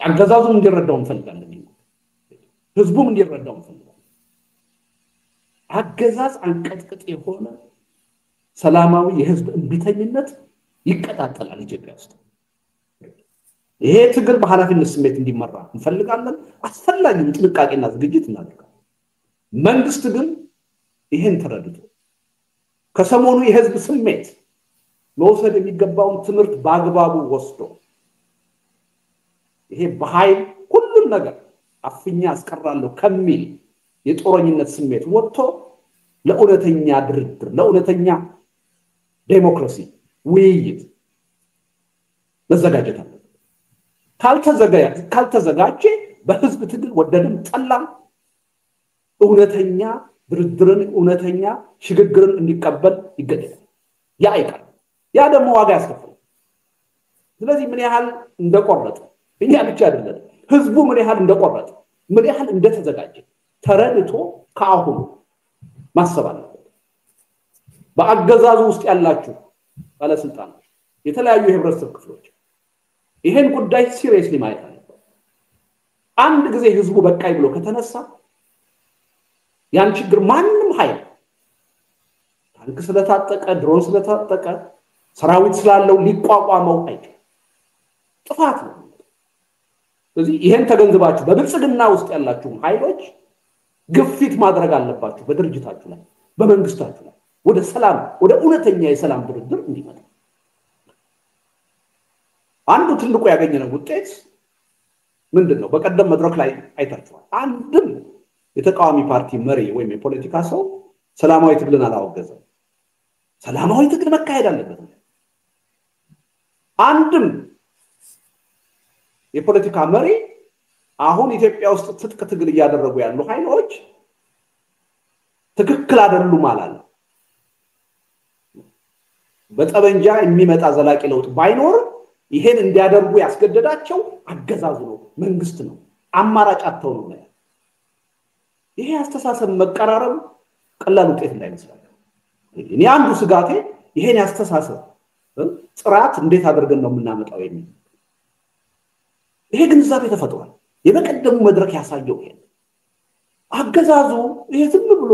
አገዛዙም እንዲረዳው እንፈልጋለን፣ ህዝቡም እንዲረዳው እንፈልጋለን። አገዛዝ አንቀጥቅጥ የሆነ ሰላማዊ የህዝብ እንቢተኝነት ይቀጣጠላል ኢትዮጵያ ውስጥ። ይሄ ትግል በኃላፊነት ስሜት እንዲመራ እንፈልጋለን። አስፈላጊውን ጥንቃቄና ዝግጅት እናደርጋለን። መንግስት ግን ይሄን ተረድቶ ከሰሞኑ የህዝብ ስሜት መውሰድ የሚገባውን ትምህርት በአግባቡ ወስዶ ይሄ በኃይል ሁሉም ነገር አፍኛ አስቀራለሁ ከሚል የጦረኝነት ስሜት ወጥቶ ለእውነተኛ ድርድር፣ ለእውነተኛ ዴሞክራሲ ውይይት መዘጋጀት አለበት። ካልተዘጋጀ በህዝብ ትግል ወደድም ጠላም እውነተኛ ድርድርን፣ እውነተኛ ሽግግርን እንዲቀበል ይገደዳል። ያ አይቀርም። ያ ደግሞ ዋጋ ያስከፍላል። ስለዚህ ምን ያህል እንደቆረጠ እኛ ብቻ አይደለም ህዝቡ ምን ያህል እንደቆረጠ ምን ያህል እንደተዘጋጀ ተረድቶ ከአሁኑ ማሰብ አለበት። በአገዛዙ ውስጥ ያላችሁ ባለስልጣኖች፣ የተለያዩ የህብረተሰብ ክፍሎች ይሄን ጉዳይ ሲሪየስሊ ማየት አለበት። አንድ ጊዜ ህዝቡ በቃይ ብሎ ከተነሳ ያን ችግር ማንም ኃይል ታንክ ስለታጠቀ ድሮን ስለታጠቀ ሰራዊት ስላለው ሊቋቋመው አይችልም። ጥፋት ነው። ስለዚህ ይሄን ተገንዝባችሁ በብልጽግና ውስጥ ያላችሁ ኃይሎች ግፊት ማድረግ አለባችሁ በድርጅታችሁ ላይ፣ በመንግስታችሁ ላይ ወደ ሰላም፣ ወደ እውነተኛ የሰላም ድርድር እንዲመጣ። አንዱ ትልቁ ያገኘነው ውጤት ምንድነው? በቀደም መድረክ ላይ አይታችኋል። አንድም የተቃዋሚ ፓርቲ መሪ ወይም የፖለቲካ ሰው ሰላማዊ ትግልን አላወገዘም። ሰላማዊ ትግል መካሄድ አለበት። አንድም የፖለቲካ መሪ አሁን ኢትዮጵያ ውስጥ ትጥቅ ትግል እያደረጉ ያሉ ኃይሎች ትክክል አይደሉም አላለ። በጠበንጃ የሚመጣ ዘላቂ ለውጥ ባይኖር ይሄን እንዲያደርጉ ያስገደዳቸው አገዛዙ ነው፣ መንግስት ነው። አማራጭ አጥተው ነው። ይሄ አስተሳሰብ መቀራረብ ቀላል ውጤት እንዳይመስላችሁ። እኔ አንዱ ስጋቴ ይሄን ያስተሳሰብ ጥራት እንዴት አድርገን ነው የምናመጣው የሚል ይሄ ግንዛቤ ተፈጥሯል። የበቀደሙ መድረክ ያሳየው ይሄ አገዛዙ ይሄ ዝም ብሎ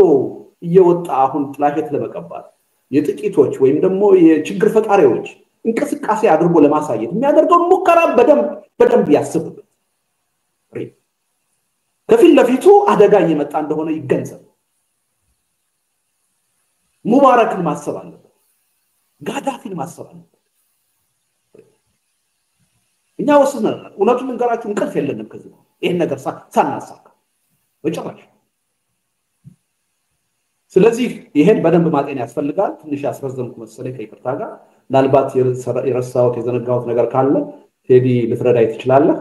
እየወጣ አሁን ጥላሸት ለመቀባት የጥቂቶች ወይም ደግሞ የችግር ፈጣሪዎች እንቅስቃሴ አድርጎ ለማሳየት የሚያደርገው ሙከራ በደንብ ያስብበት። ከፊት ለፊቱ አደጋ እየመጣ እንደሆነ ይገንዘብ። ሙባረክን ማሰብ አለበት፣ ጋዳፊን ማሰብ አለበት። እኛ ወስነናል። እውነቱን እንገራችሁ እንቅልፍ የለንም ከዚህ ይሄን ነገር ሳናሳካ በጭራሽ። ስለዚህ ይሄን በደንብ ማጤን ያስፈልጋል። ትንሽ ያስረዘምኩ መሰለኝ ከይቅርታ ጋር። ምናልባት የረሳሁት የዘነጋሁት ነገር ካለ ቴዲ ልትረዳይ ትችላለህ።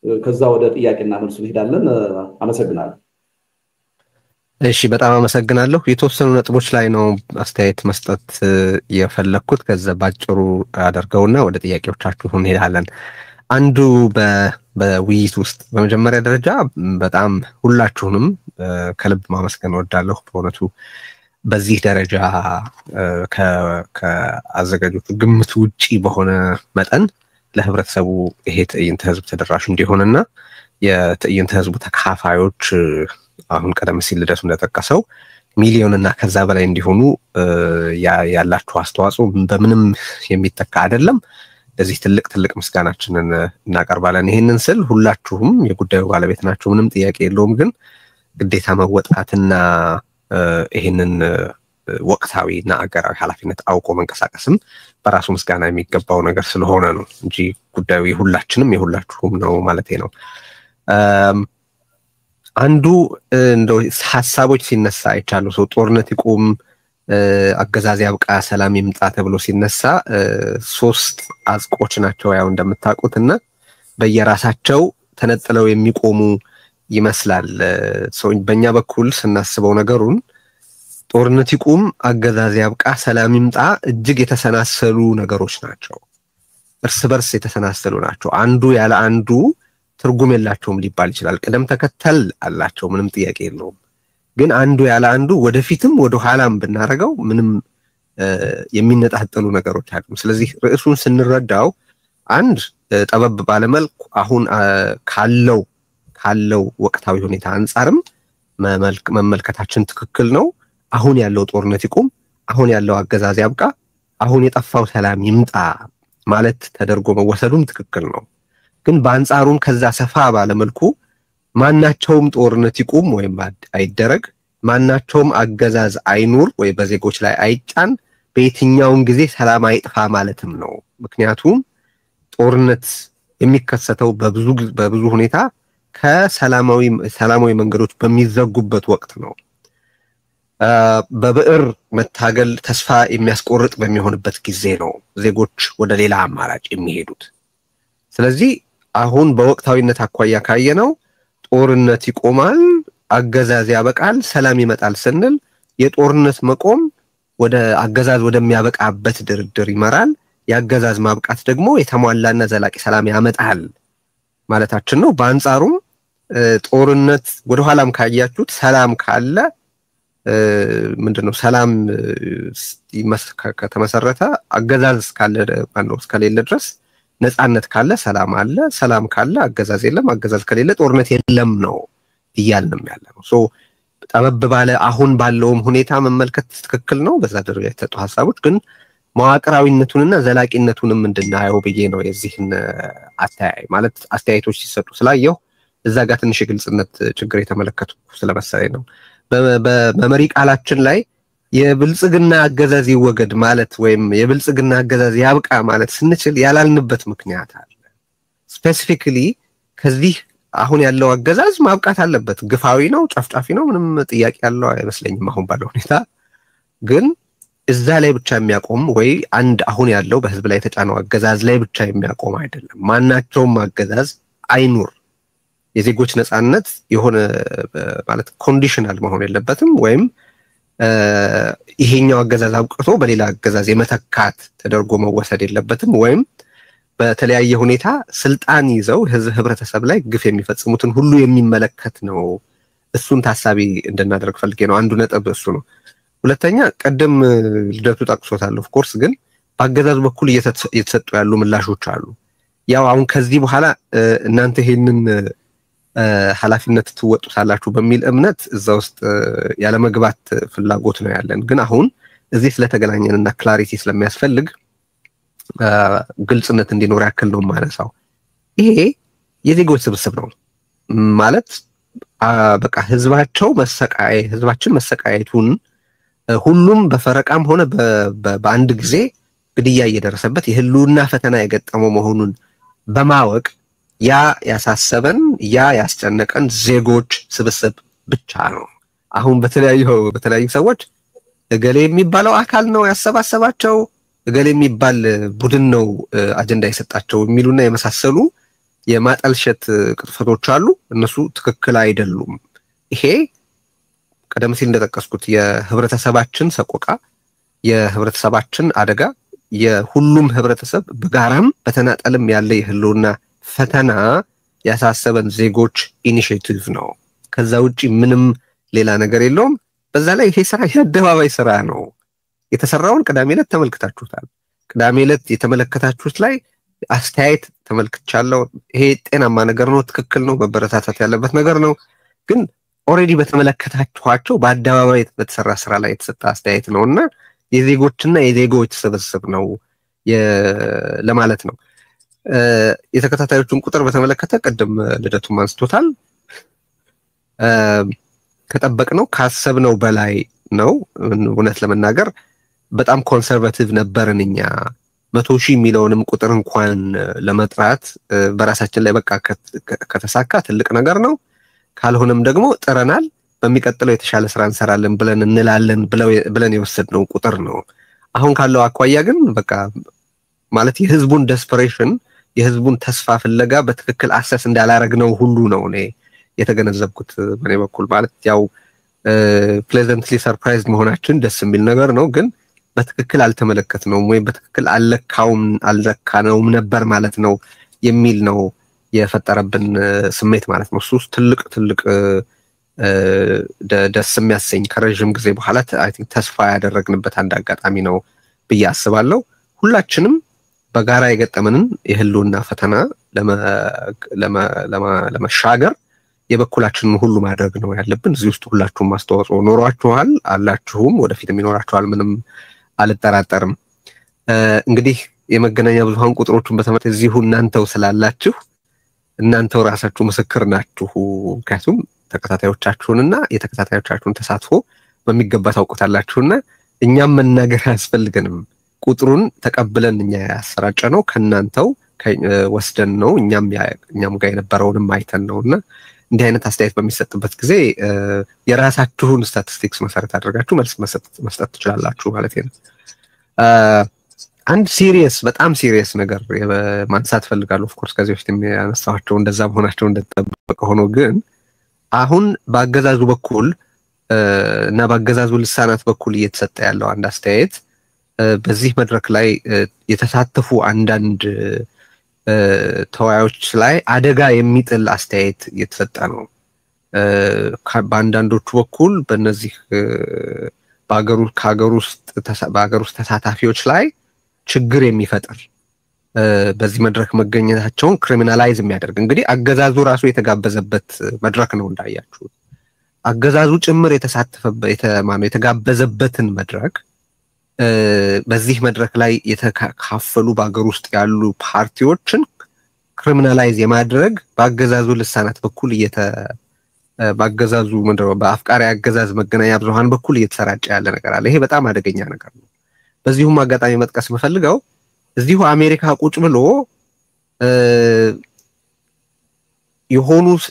ከዛ ወደ ጥያቄና መልሱ እንሄዳለን። አመሰግናለሁ። እሺ፣ በጣም አመሰግናለሁ። የተወሰኑ ነጥቦች ላይ ነው አስተያየት መስጠት የፈለኩት። ከዛ ባጭሩ አደርገውና ወደ ጥያቄዎቻችሁ እንሄዳለን። አንዱ በውይይት ውስጥ በመጀመሪያ ደረጃ በጣም ሁላችሁንም ከልብ ማመስገን እወዳለሁ። በእውነቱ በዚህ ደረጃ ከአዘጋጆቹ ግምት ውጪ በሆነ መጠን ለህብረተሰቡ ይሄ ትዕይንተ ህዝብ ተደራሽ እንዲሆንና የትዕይንተ ህዝቡ ተካፋዮች አሁን ቀደም ሲል ልደቱ እንደጠቀሰው ሚሊዮንና ከዛ በላይ እንዲሆኑ ያላችሁ አስተዋጽኦ በምንም የሚተካ አይደለም። ለዚህ ትልቅ ምስጋናችንን እናቀርባለን። ይሄንን ስል ሁላችሁም የጉዳዩ ባለቤት ናችሁ፣ ምንም ጥያቄ የለውም። ግን ግዴታ መወጣትና ይሄንን ወቅታዊና አገራዊ ኃላፊነት አውቆ መንቀሳቀስም በራሱ ምስጋና የሚገባው ነገር ስለሆነ ነው እንጂ ጉዳዩ የሁላችሁም ነው ማለት ነው። አንዱ እንደው ሐሳቦች ሲነሳ አይቻሉ ሰው ጦርነት ይቆም፣ አገዛዝ ያብቃ፣ ሰላም ይምጣ ተብሎ ሲነሳ ሶስት አጽቆች ናቸው ያው እንደምታውቁትና በየራሳቸው ተነጥለው የሚቆሙ ይመስላል። ሰው በእኛ በኩል ስናስበው ነገሩን ጦርነት ይቁም፣ አገዛዝ ያብቃ፣ ሰላም ይምጣ እጅግ የተሰናሰሉ ነገሮች ናቸው። እርስ በርስ የተሰናሰሉ ናቸው። አንዱ ያለ አንዱ ትርጉም የላቸውም ሊባል ይችላል። ቅደም ተከተል አላቸው፣ ምንም ጥያቄ የለውም። ግን አንዱ ያለ አንዱ ወደፊትም ወደ ኋላም ብናረጋው ምንም የሚነጣጠሉ ነገሮች አይደሉም። ስለዚህ ርዕሱን ስንረዳው አንድ ጠበብ ባለመልኩ አሁን ካለው ወቅታዊ ሁኔታ አንፃርም መመልከታችን ትክክል ነው። አሁን ያለው ጦርነት ይቁም፣ አሁን ያለው አገዛዝ ያብቃ፣ አሁን የጠፋው ሰላም ይምጣ ማለት ተደርጎ መወሰዱም ትክክል ነው። ግን በአንጻሩም ከዛ ሰፋ ባለመልኩ ማናቸውም ጦርነት ይቁም ወይም አይደረግ፣ ማናቸውም አገዛዝ አይኑር ወይ በዜጎች ላይ አይጫን፣ በየትኛውም ጊዜ ሰላም አይጥፋ ማለትም ነው። ምክንያቱም ጦርነት የሚከሰተው በብዙ ሁኔታ ከሰላማዊ መንገዶች በሚዘጉበት ወቅት ነው። በብዕር መታገል ተስፋ የሚያስቆርጥ በሚሆንበት ጊዜ ነው ዜጎች ወደ ሌላ አማራጭ የሚሄዱት። ስለዚህ አሁን በወቅታዊነት አኳያ ካየነው ጦርነት ይቆማል፣ አገዛዝ ያበቃል፣ ሰላም ይመጣል ስንል የጦርነት መቆም ወደ አገዛዝ ወደሚያበቃበት ድርድር ይመራል፣ የአገዛዝ ማብቃት ደግሞ የተሟላና ዘላቂ ሰላም ያመጣል ማለታችን ነው። በአንጻሩም ጦርነት ወደ ኋላም ካያችሁት ሰላም ካለ ምንድነው ሰላም ከተመሰረተ አገዛዝ እስከሌለ ድረስ ነፃነት ካለ ሰላም አለ፣ ሰላም ካለ አገዛዝ የለም፣ አገዛዝ ከሌለ ጦርነት የለም ነው እያልንም ያለነው። ሶ ጠበብ ባለ አሁን ባለውም ሁኔታ መመልከት ትክክል ነው። በዛ ደረጃ የተሰጡ ሐሳቦች ግን መዋቅራዊነቱንና ዘላቂነቱንም እንድናየው ብዬ ነው የዚህን አስተያይ ማለት አስተያየቶች ሲሰጡ ስላየው እዛ ጋር ትንሽ የግልጽነት ችግር የተመለከቱ ስለመሰለኝ ነው። በመሪ ቃላችን ላይ የብልጽግና አገዛዝ ይወገድ ማለት ወይም የብልጽግና አገዛዝ ያብቃ ማለት ስንችል ያላልንበት ምክንያት አለ። ስፔሲፊካሊ ከዚህ አሁን ያለው አገዛዝ ማብቃት አለበት። ግፋዊ ነው፣ ጨፍጫፊ ነው፣ ምንም ጥያቄ ያለው አይመስለኝም አሁን ባለው ሁኔታ። ግን እዛ ላይ ብቻ የሚያቆም ወይ አንድ አሁን ያለው በህዝብ ላይ የተጫነው አገዛዝ ላይ ብቻ የሚያቆም አይደለም። ማናቸውም አገዛዝ አይኑር፣ የዜጎች ነፃነት የሆነ ማለት ኮንዲሽናል መሆን የለበትም ወይም ይሄኛው አገዛዝ አብቅቶ በሌላ አገዛዝ የመተካት ተደርጎ መወሰድ የለበትም ወይም በተለያየ ሁኔታ ስልጣን ይዘው ህብረተሰብ ላይ ግፍ የሚፈጽሙትን ሁሉ የሚመለከት ነው። እሱን ታሳቢ እንድናደርግ ፈልጌ ነው። አንዱ ነጥብ እሱ ነው። ሁለተኛ ቀደም ልደቱ ጠቅሶታል። ኦፍ ኮርስ ግን በአገዛዙ በኩል እየተሰጡ ያሉ ምላሾች አሉ። ያው አሁን ከዚህ በኋላ እናንተ ይሄንን ኃላፊነት ትወጡታላችሁ በሚል እምነት እዛ ውስጥ ያለ መግባት ፍላጎት ነው ያለን። ግን አሁን እዚህ ስለተገናኘንና ክላሪቲ ስለሚያስፈልግ ግልጽነት እንዲኖር ያክል ነው ማለሳው። ይሄ የዜጎች ስብስብ ነው ማለት በቃ ህዝባችን መሰቃየቱን ሁሉም በፈረቃም ሆነ በአንድ ጊዜ ግድያ እየደረሰበት የህልውና ፈተና የገጠመው መሆኑን በማወቅ ያ ያሳሰበን ያ ያስጨነቀን ዜጎች ስብስብ ብቻ ነው። አሁን በተለያዩ ሰዎች እገሌ የሚባለው አካል ነው ያሰባሰባቸው፣ እገሌ የሚባል ቡድን ነው አጀንዳ የሰጣቸው የሚሉና የመሳሰሉ የማጠልሸት ቅጥፈቶች አሉ። እነሱ ትክክል አይደሉም። ይሄ ቀደም ሲል እንደጠቀስኩት የህብረተሰባችን ሰቆቃ፣ የህብረተሰባችን አደጋ፣ የሁሉም ህብረተሰብ በጋራም በተናጠልም ያለ የህልውና ፈተና ያሳሰበን ዜጎች ኢኒሼቲቭ ነው። ከዛ ውጪ ምንም ሌላ ነገር የለውም። በዛ ላይ ይሄ ስራ የአደባባይ ስራ ነው። የተሰራውን ቅዳሜ ዕለት ተመልክታችሁታል። ቅዳሜ ዕለት የተመለከታችሁት ላይ አስተያየት ተመልክቻለሁ። ይሄ ጤናማ ነገር ነው፣ ትክክል ነው፣ መበረታታት ያለበት ነገር ነው። ግን ኦሬዲ በተመለከታችኋቸው በአደባባይ በተሰራ ስራ ላይ የተሰጠ አስተያየት ነውና የዜጎችና የዜጎች ስብስብ ነው። ለማለት ነው። የተከታታዮቹን ቁጥር በተመለከተ ቀደም ልደቱም አንስቶታል። ከጠበቅነው ካሰብነው በላይ ነው። እውነት ለመናገር በጣም ኮንሰርቫቲቭ ነበርን እኛ 100,000 የሚለውንም ቁጥር እንኳን ለመጥራት በራሳችን ላይ በቃ ከተሳካ ትልቅ ነገር ነው። ካልሆነም ደግሞ ጥረናል፣ በሚቀጥለው የተሻለ ስራ እንሰራለን ብለን እንላለን ብለን የወሰድነው ቁጥር ነው። አሁን ካለው አኳያ ግን በቃ ማለት የህዝቡን ዴስፐሬሽን የህዝቡን ተስፋ ፍለጋ በትክክል አሰስ እንዳላረግነው ሁሉ ነው እኔ የተገነዘብኩት በኔ በኩል። ማለት ያው ፕሌዘንትሊ ሰርፕራይዝድ መሆናችን ደስ የሚል ነገር ነው፣ ግን በትክክል አልተመለከትነውም ወይ በትክክል አልለካነውም ነበር ማለት ነው የሚል ነው የፈጠረብን ስሜት ማለት ነው። እሱ ትልቅ ደስ የሚያሰኝ ከረጅም ጊዜ በኋላ አይ ቲንክ ተስፋ ያደረግንበት አንድ አጋጣሚ ነው ብዬ አስባለሁ። ሁላችንም በጋራ የገጠመንን የህልውና ፈተና ለመሻገር የበኩላችንን ሁሉ ማድረግ ነው ያለብን። እዚህ ውስጥ ሁላችሁም አስተዋጽኦ ኖሯችኋል፣ አላችሁም፣ ወደፊትም ይኖራችኋል፣ ምንም አልጠራጠርም። እንግዲህ የመገናኛ ብዙሃን ቁጥሮቹን በተመለከተ እዚሁ እናንተው ስላላችሁ እናንተው ራሳችሁ ምስክር ናችሁ። ምክንያቱም ተከታታዮቻችሁንና የተከታታዮቻችሁን ተሳትፎ በሚገባ ታውቁታላችሁና እኛም መናገር አያስፈልገንም። ቁጥሩን ተቀብለን እኛ ያሰራጨነው ከናንተው ወስደን ነው። እኛም ጋር የነበረውንም አይተን ነውና እንዲህ አይነት አስተያየት በሚሰጥበት ጊዜ የራሳችሁን ስታቲስቲክስ መሰረት አድርጋችሁ መልስ መስጠት ትችላላችሁ ማለት ነው። አንድ በጣም ሲሪየስ ነገር ማንሳት ፈልጋለሁ። ኦፍ ኮርስ ከዚህ በፊት ያነሳኋቸው እንደዛ መሆናቸው እንደተጠበቀ ሆኖ ግን አሁን በአገዛዙ በኩል እና በአገዛዙ ልሳናት በኩል እየተሰጠ ያለው አንድ አስተያየት በዚህ መድረክ ላይ የተሳተፉ አንዳንድ ተወያዮች ላይ አደጋ የሚጥል አስተያየት እየተሰጠ ነው። በአንዳንዶቹ በኩል በእነዚህ በአገር ውስጥ ተሳታፊዎች ላይ ችግር የሚፈጥር በዚህ መድረክ መገኘታቸውን ክሪሚናላይዝ የሚያደርግ እንግዲህ አገዛዙ ራሱ የተጋበዘበት መድረክ ነው እንዳያችሁት። አገዛዙ ጭምር የተጋበዘበትን መድረክ በዚህ መድረክ ላይ የተካፈሉ በአገር ውስጥ ያሉ ፓርቲዎችን ክሪሚናላይዝ የማድረግ በአገዛዙ ልሳናት በኩል በአገዛዙ በአፍቃሪ አገዛዝ መገናኛ ብዙሃን በኩል እየተሰራጨ ያለ ነገር አለ። ይሄ በጣም አደገኛ ነገር ነው። በዚሁም አጋጣሚ መጥቀስ የምፈልገው እዚሁ አሜሪካ ቁጭ ብሎ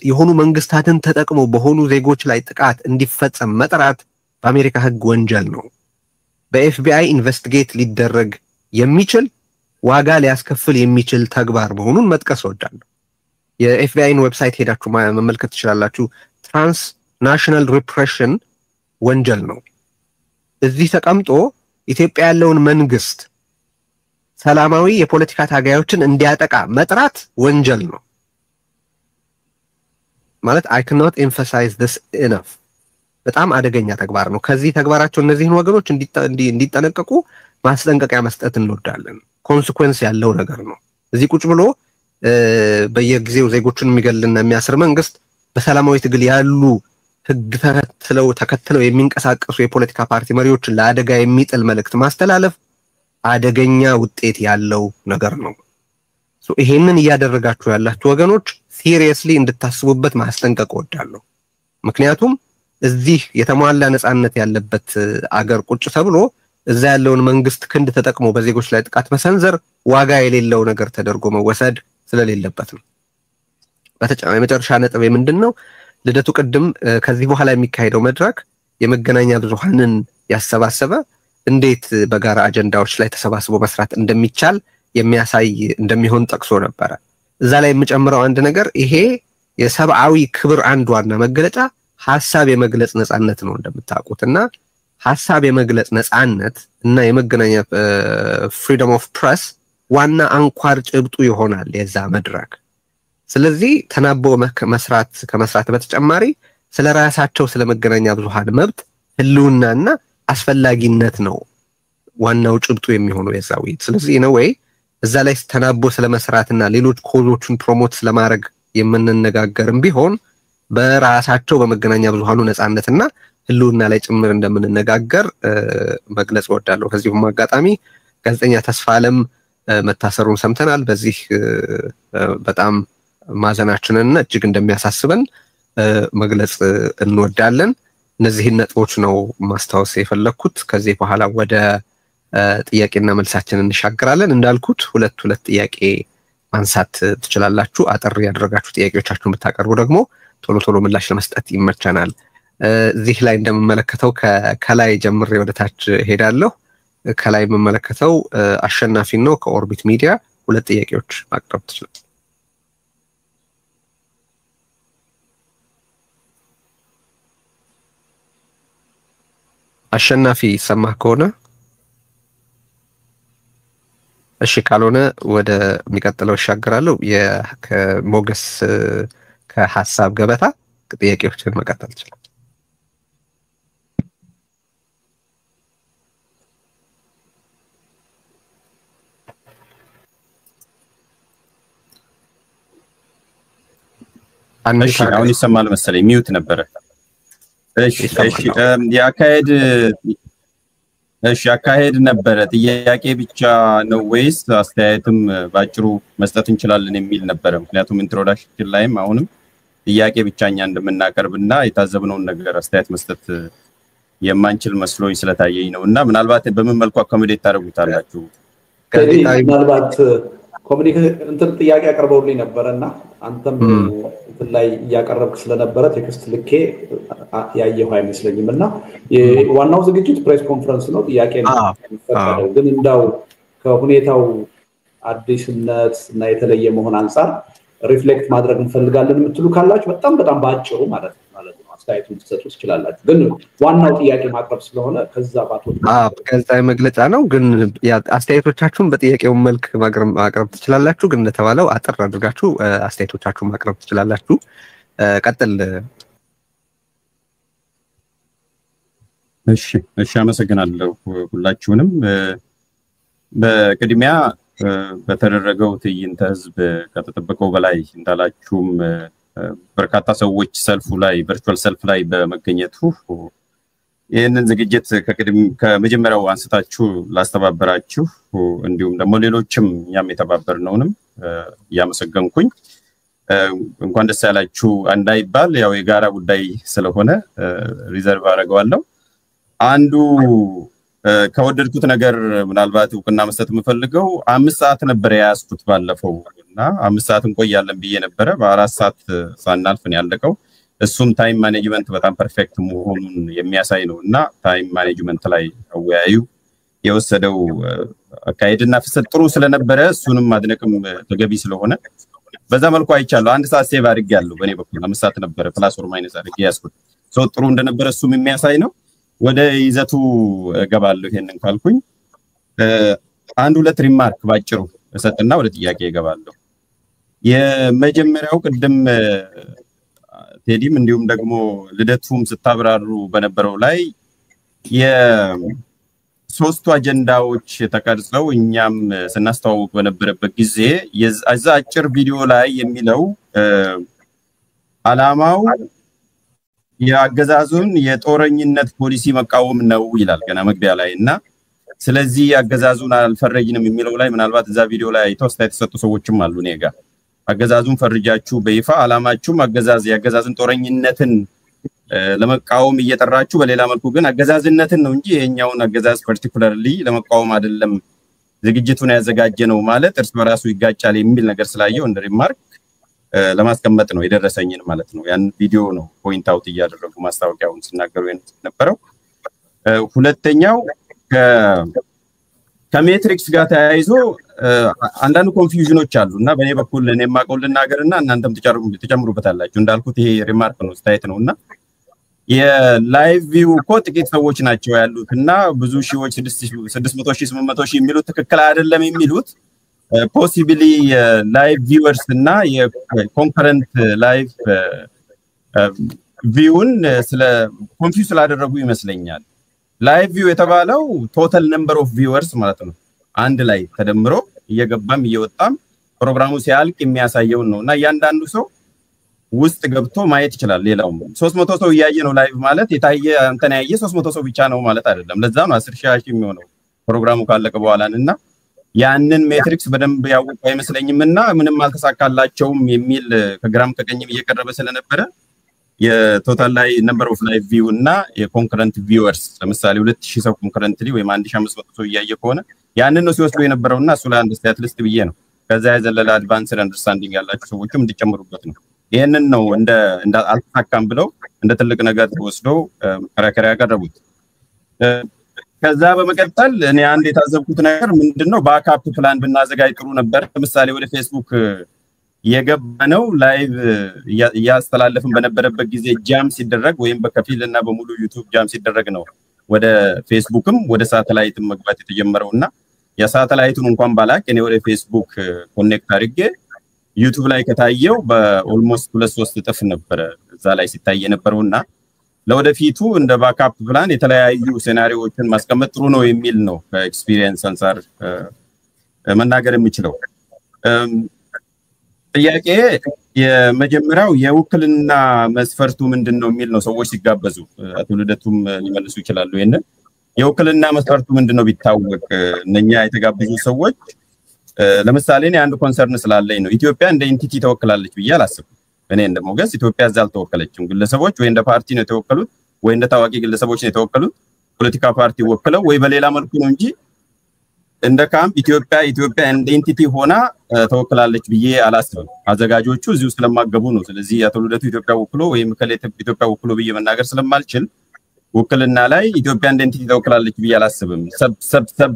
የሆኑ መንግስታትን ተጠቅሞ በሆኑ ዜጎች ላይ ጥቃት እንዲፈጸም መጥራት በአሜሪካ ሕግ ወንጀል ነው። በኤፍቢአይ ኢንቨስቲጌት ሊደረግ የሚችል ዋጋ ሊያስከፍል የሚችል ተግባር መሆኑን መጥቀስ እወዳለሁ። የኤፍቢአይን ዌብሳይት ሄዳችሁ መመልከት ትችላላችሁ። ትራንስናሽናል ሪፕሬሽን ወንጀል ነው። እዚህ ተቀምጦ ኢትዮጵያ ያለውን መንግስት ሰላማዊ የፖለቲካ ታጋዮችን እንዲያጠቃ መጥራት ወንጀል ነው ማለት I cannot emphasize this enough። በጣም አደገኛ ተግባር ነው። ከዚህ ተግባራቸው እነዚህን ወገኖች እንዲጠነቀቁ ማስጠንቀቂያ መስጠት እንወዳለን። ኮንሲኩዌንስ ያለው ነገር ነው። እዚህ ቁጭ ብሎ በየጊዜው ዜጎችን የሚገልና የሚያስር መንግስት በሰላማዊ ትግል ያሉ ህግ ተከትለው የሚንቀሳቀሱ የፖለቲካ ፓርቲ መሪዎችን ለአደጋ የሚጥል መልእክት ማስተላለፍ አደገኛ ውጤት ያለው ነገር ነው። ይሄንን እያደረጋችሁ ያላችሁ ወገኖች ሲሪየስሊ እንድታስቡበት ማስጠንቀቅ እወዳለሁ። ምክንያቱም እዚህ የተሟላ ነፃነት ያለበት አገር ቁጭ ተብሎ እዛ ያለውን መንግስት ክንድ ተጠቅሞ በዜጎች ላይ ጥቃት መሰንዘር ዋጋ የሌለው ነገር ተደርጎ መወሰድ ስለሌለበት ነው። በመጨረሻ ነጥብ ምንድነው? ልደቱ ቅድም ከዚህ በኋላ የሚካሄደው መድረክ የመገናኛ ብዙሃንን ያሰባሰበ እንዴት በጋራ አጀንዳዎች ላይ ተሰባስቦ መስራት እንደሚቻል የሚያሳይ እንደሚሆን ጠቅሶ ነበር። እዛ ላይ የምጨምረው አንድ ነገር ይሄ የሰብአዊ ክብር አንድ ዋና መገለጫ ሐሳብ የመግለጽ ነፃነት ነው እንደምታውቁትና ሐሳብ የመግለጽ ነፃነት እና የመገናኛ ፍሪደም ኦፍ ፕሬስ ዋና አንኳር ጭብጡ ይሆናል የዛ መድረክ። ስለዚህ ተናቦ ከመስራት በተጨማሪ ስለራሳቸው ስለመገናኛ ብዙሃን መብት ህልውናና አስፈላጊነት ነው ዋናው ጭብጡ የሚሆነው የዛው። ስለዚህ ነው ወይ እዛ ላይ ተናቦ ስለመስራትና ሌሎች ኮዞችን ፕሮሞት ስለማድረግ የምንነጋገርም ቢሆን በራሳቸው በመገናኛ ብዙሃኑ ነፃነትና ህልውና ላይ ጭምር እንደምንነጋገር መግለጽ እወዳለሁ። ከዚሁም አጋጣሚ ጋዜጠኛ ተስፋለም መታሰሩን ሰምተናል። በዚህ በጣም ማዘናችንና እጅግ እንደሚያሳስበን መግለጽ እንወዳለን። እነዚህን ነጥቦች ነው ማስታወስ የፈለኩት። ከዚህ በኋላ ወደ ጥያቄና መልሳችን እንሻገራለን። እንዳልኩት ሁለት ጥያቄ ማንሳት ትችላላችሁ። አጠር ያደረጋችሁ ጥያቄዎቻችሁን ብታቀርቡ ደግሞ ቶሎ ቶሎ ምላሽ ለመስጠት ይመቸናል። እዚህ ላይ እንደምመለከተው ከላይ ጀምሬ ወደ ታች ሄዳለሁ። ከላይ የምመለከተው አሸናፊ ነው ከኦርቢት ሚዲያ። ሁለት ጥያቄዎች ማቅረብ ትችላል። አሸናፊ ሰማህ ከሆነ እሺ፣ ካልሆነ ወደ የሚቀጥለው ይሻገራለሁ። ከሞገስ ከሐሳብ ገበታ ጥያቄዎችን መቀጠል ይችላል። አሁን ይሰማል መሰለኝ፣ ሚውት ነበረ። አካሄድ ነበረ። ጥያቄ ብቻ ነው ወይስ አስተያየትም ባጭሩ መስጠት እንችላለን የሚል ነበረ። ምክንያቱም ኢንትሮዳክሽን ላይም አሁንም ጥያቄ ብቻኛ እንደምናቀርብና የታዘብነውን ነገር አስተያየት መስጠት የማንችል መስሎኝ ስለታየኝ ነው እና ምናልባት በምን መልኩ አኮሞዴት ታደርጉታላችሁ? ምናልባት እንትን ጥያቄ አቀርበውልኝ ነበረና አንተም እንትን ላይ እያቀረብክ ስለነበረ ቴክስት ልኬ ያየሁ አይመስለኝም እና ዋናው ዝግጅት ፕሬስ ኮንፈረንስ ነው። ጥያቄ ነው የሚፈቀደው፣ ግን እንዳው ከሁኔታው አዲስነት እና የተለየ መሆን አንፃር ሪፍሌክት ማድረግ እንፈልጋለን የምትሉ ካላችሁ በጣም ባጭሩ ማለት ነው አስተያየቱን ትሰጡ ትችላላችሁ። ግን ዋናው ጥያቄ ማቅረብ ስለሆነ ከዛ ባቶች ጋዜጣዊ መግለጫ ነው። ግን አስተያየቶቻችሁን በጥያቄው መልክ ማቅረብ ትችላላችሁ። ግን እንደተባለው አጠር አድርጋችሁ አስተያየቶቻችሁን ማቅረብ ትችላላችሁ። ቀጥል። እሺ፣ አመሰግናለሁ ሁላችሁንም። በቅድሚያ በተደረገው ትዕይንተ ህዝብ ከተጠበቀው በላይ እንዳላችሁም በርካታ ሰዎች ሰልፉ ላይ ቨርቹዋል ሰልፍ ላይ በመገኘቱ ይህንን ዝግጅት ከመጀመሪያው አንስታችሁ ላስተባበራችሁ እንዲሁም ደግሞ ሌሎችም እኛም የተባበርነውንም እያመሰገንኩኝ እንኳን ደስ ያላችሁ እንዳይባል ያው የጋራ ጉዳይ ስለሆነ ሪዘርቭ አደርገዋለሁ። አንዱ ከወደድኩት ነገር ምናልባት እውቅና መስጠት የምፈልገው 5 ሰዓት ነበር ያያዝኩት ባለፈው እና 5 ሰዓት እንቆያለን ብዬ ነበረ። በ4 ሰዓት ሳናልፍ ነው ያለቀው። እሱም ታይም ማኔጅመንት በጣም ፐርፌክት መሆኑን የሚያሳይ ነው እና ታይም ማኔጅመንት ላይ አወያዩ የወሰደው አካሄድና ፍሰት ጥሩ ስለነበረ እሱንም ማድነቅም ተገቢ ስለሆነ በዛ መልኩ አይቻለሁ። 1 ሰዓት ሴቭ አድርጌያለሁ በእኔ በኩል። 5 ሰዓት ነበረ ፕላስ ኦር ማይነስ አድርጌ ያዝኩት። ጥሩ እንደነበረ እሱም የሚያሳይ ነው። ወደ ይዘቱ እገባለሁ። ይሄንን ካልኩኝ 1-2 ሪማርክ ባጭሩ እሰጥና ወደ ጥያቄ እገባለሁ። የመጀመሪያው ቅድም ቴዲም እንዲሁም ደግሞ ልደቱም ስታብራሩ በነበረው ላይ የሶስቱ አጀንዳዎች ተቀርጸው እኛም ስናስተዋውቅ በነበረበት ጊዜ የዛ አጭር ቪዲዮ ላይ የሚለው ዓላማው የአገዛዙን የጦረኝነት ፖሊሲ መቃወም ነው ይላል ገና መግቢያ ላይ እና ስለዚህ አገዛዙን አልፈረጅንም የሚለው ላይ ምናልባት እዛ ቪዲዮ ላይ የተሰጡ ሰዎችም አሉ። እኔ ጋር አገዛዙን ፈርጃችሁ በይፋ ዓላማችሁም የአገዛዝን ጦረኝነትን ለመቃወም እየጠራችሁ በሌላ መልኩ ግን አገዛዝነትን ነው እንጂ የኛውን አገዛዝ ፓርቲኩላርሊ ለመቃወም አይደለም ዝግጅቱን ያዘጋጀ ነው ማለት እርስ በራሱ ይጋጫል የሚል ነገር ስላየው እንደ ሪማርክ ለማስቀመጥ ነው የደረሰኝን ማለት ነው። ያን ቪዲዮ ነው ፖይንት አውት እያደረጉ ማስታወቂያውን ሲናገሩ የነበረው። ሁለተኛው ከሜትሪክስ ጋር ተያይዞ አንዳንድ ኮንፊውዥኖች አሉና በእኔ በኩል እኔ የማውቀው ልናገርና እናንተም ተጨምሩበታላችሁ። እንዳልኩት ይሄ ሪማርክ ነው ስታይት ነውና የላይቭ ቪው እኮ ጥቂት ሰዎች ናቸው ያሉትና ብዙ ሺዎች 600 ሺህ 800 ሺህ የሚሉት ትክክል አይደለም የሚሉት ፖሲብሊ ላይቭ ቪወርስ እና የኮንከረንት ላይቭ ቪውን ኮንፊውዝ ስላደረጉ ይመስለኛል። ላይቭ ቪው የተባለው ቶታል ነምበር ኦፍ ቪወርስ ማለት ነው። አንድ ላይ ተደምሮ እየገባም እየወጣም ፕሮግራሙ ሲያልቅ የሚያሳየው ነውና እያንዳንዱ ሰው ውስጥ ገብቶ ማየት ይችላል። ሌላው 300 ሰው እያየ ነው ላይቭ ማለት የታየ አንተን ያየ 300 ሰው ብቻ ነው ማለት አይደለም። ለዛ ነው 10,000 የሚሆነው ፕሮግራሙ ካለቀ በኋላና ያንን ሜትሪክስ በደንብ ያወቁ አይመስለኝምና ምንም አልተሳካላቸውም የሚል ከግራም ከቀኝም እየቀረበ ስለነበረ የቶታል ላይ ነምበር ኦፍ ላይቭ ቪው እና የኮንከረንት ቪውወርስ ለምሳሌ 2000 ሰው ኮንከረንትሊ ወይ 1500 ሰው እያየ ከሆነ ያንን ነው ሲወስዱ የነበረውና እሱ ላይ አንድ ስታት ሊስት ብዬ ነው ከዛ ያዘለለ አድቫንስድ አንደርስታንዲንግ ያላችሁ ሰዎችም እንዲጨምሩበት ነው ይሄንን ነው እንደ አልተሳካም ብለው እንደ ትልቅ ነገር ተወስደው መከራከሪያ ያቀረቡት ከዛ በመቀጠል እኔ አንድ የታዘብኩት ነገር ምንድነው ባክአፕ ፕላን ብናዘጋጅ ጥሩ ነበር ለምሳሌ ወደ ፌስቡክ የገባነው ላይቭ ያስተላለፍን በነበረበት ጊዜ ጃም ሲደረግ ወይም በከፊልና በሙሉ ዩቲዩብ ጃም ሲደረግ ነው ወደ ፌስቡክም ወደ ሳተላይትም መግባት የተጀመረውና የሳተላይቱን እንኳን ባላክ እኔ ወደ ፌስቡክ ኮኔክት አድርጌ ዩቲዩብ ላይ ከታየው በኦልሞስት 2-3 እጥፍ ነበር እዛ ላይ ሲታይ የነበረውና ለወደፊቱ እንደ ባክአፕ ፕላን የተለያዩ ሴናሪዮዎችን ማስቀመጥ ጥሩ ነው የሚል ነው ከኤክስፒሪየንስ አንፃር መናገር የሚችለው ጥያቄ የመጀመሪያው የውክልና መስፈርቱ ምንድነው የሚል ነው ሰዎች ሲጋበዙ አቶ ልደቱም ሊመልሱ ይችላሉ ይሄንን የውክልና መስፈርቱ ምንድነው ቢታወቅ እነኛ የተጋበዙ ሰዎች ለምሳሌ እኔ አንድ ኮንሰርን ስላለኝ ነው ኢትዮጵያ እንደ ኢንቲቲ ተወክላለች ብዬ አላስብም እኔ እንደሞገስ ኢትዮጵያ እዛ አልተወከለችም ግለሰቦች ወይ እንደ ፓርቲ ነው የተወከሉት ወይ እንደ ታዋቂ ግለሰቦች ነው የተወከሉት ፖለቲካ ፓርቲ ወክለው ወይ በሌላ መልኩ ነው እንጂ እንደ ካምፕ ኢትዮጵያ እንደ ኢንቲቲ ሆና ተወክላለች ብዬ አላስብም አዘጋጆቹ እዚሁ ስለማገቡ ነው ስለዚህ አቶ ልደቱ ኢትዮጵያ ወክሎ ወይ መከለተ ኢትዮጵያ ወክሎ ብዬ መናገር ስለማልችል ውክልና ላይ ኢትዮጵያ እንደ ኢንቲቲ ተወክላለች ብዬ አላስብም ሰብ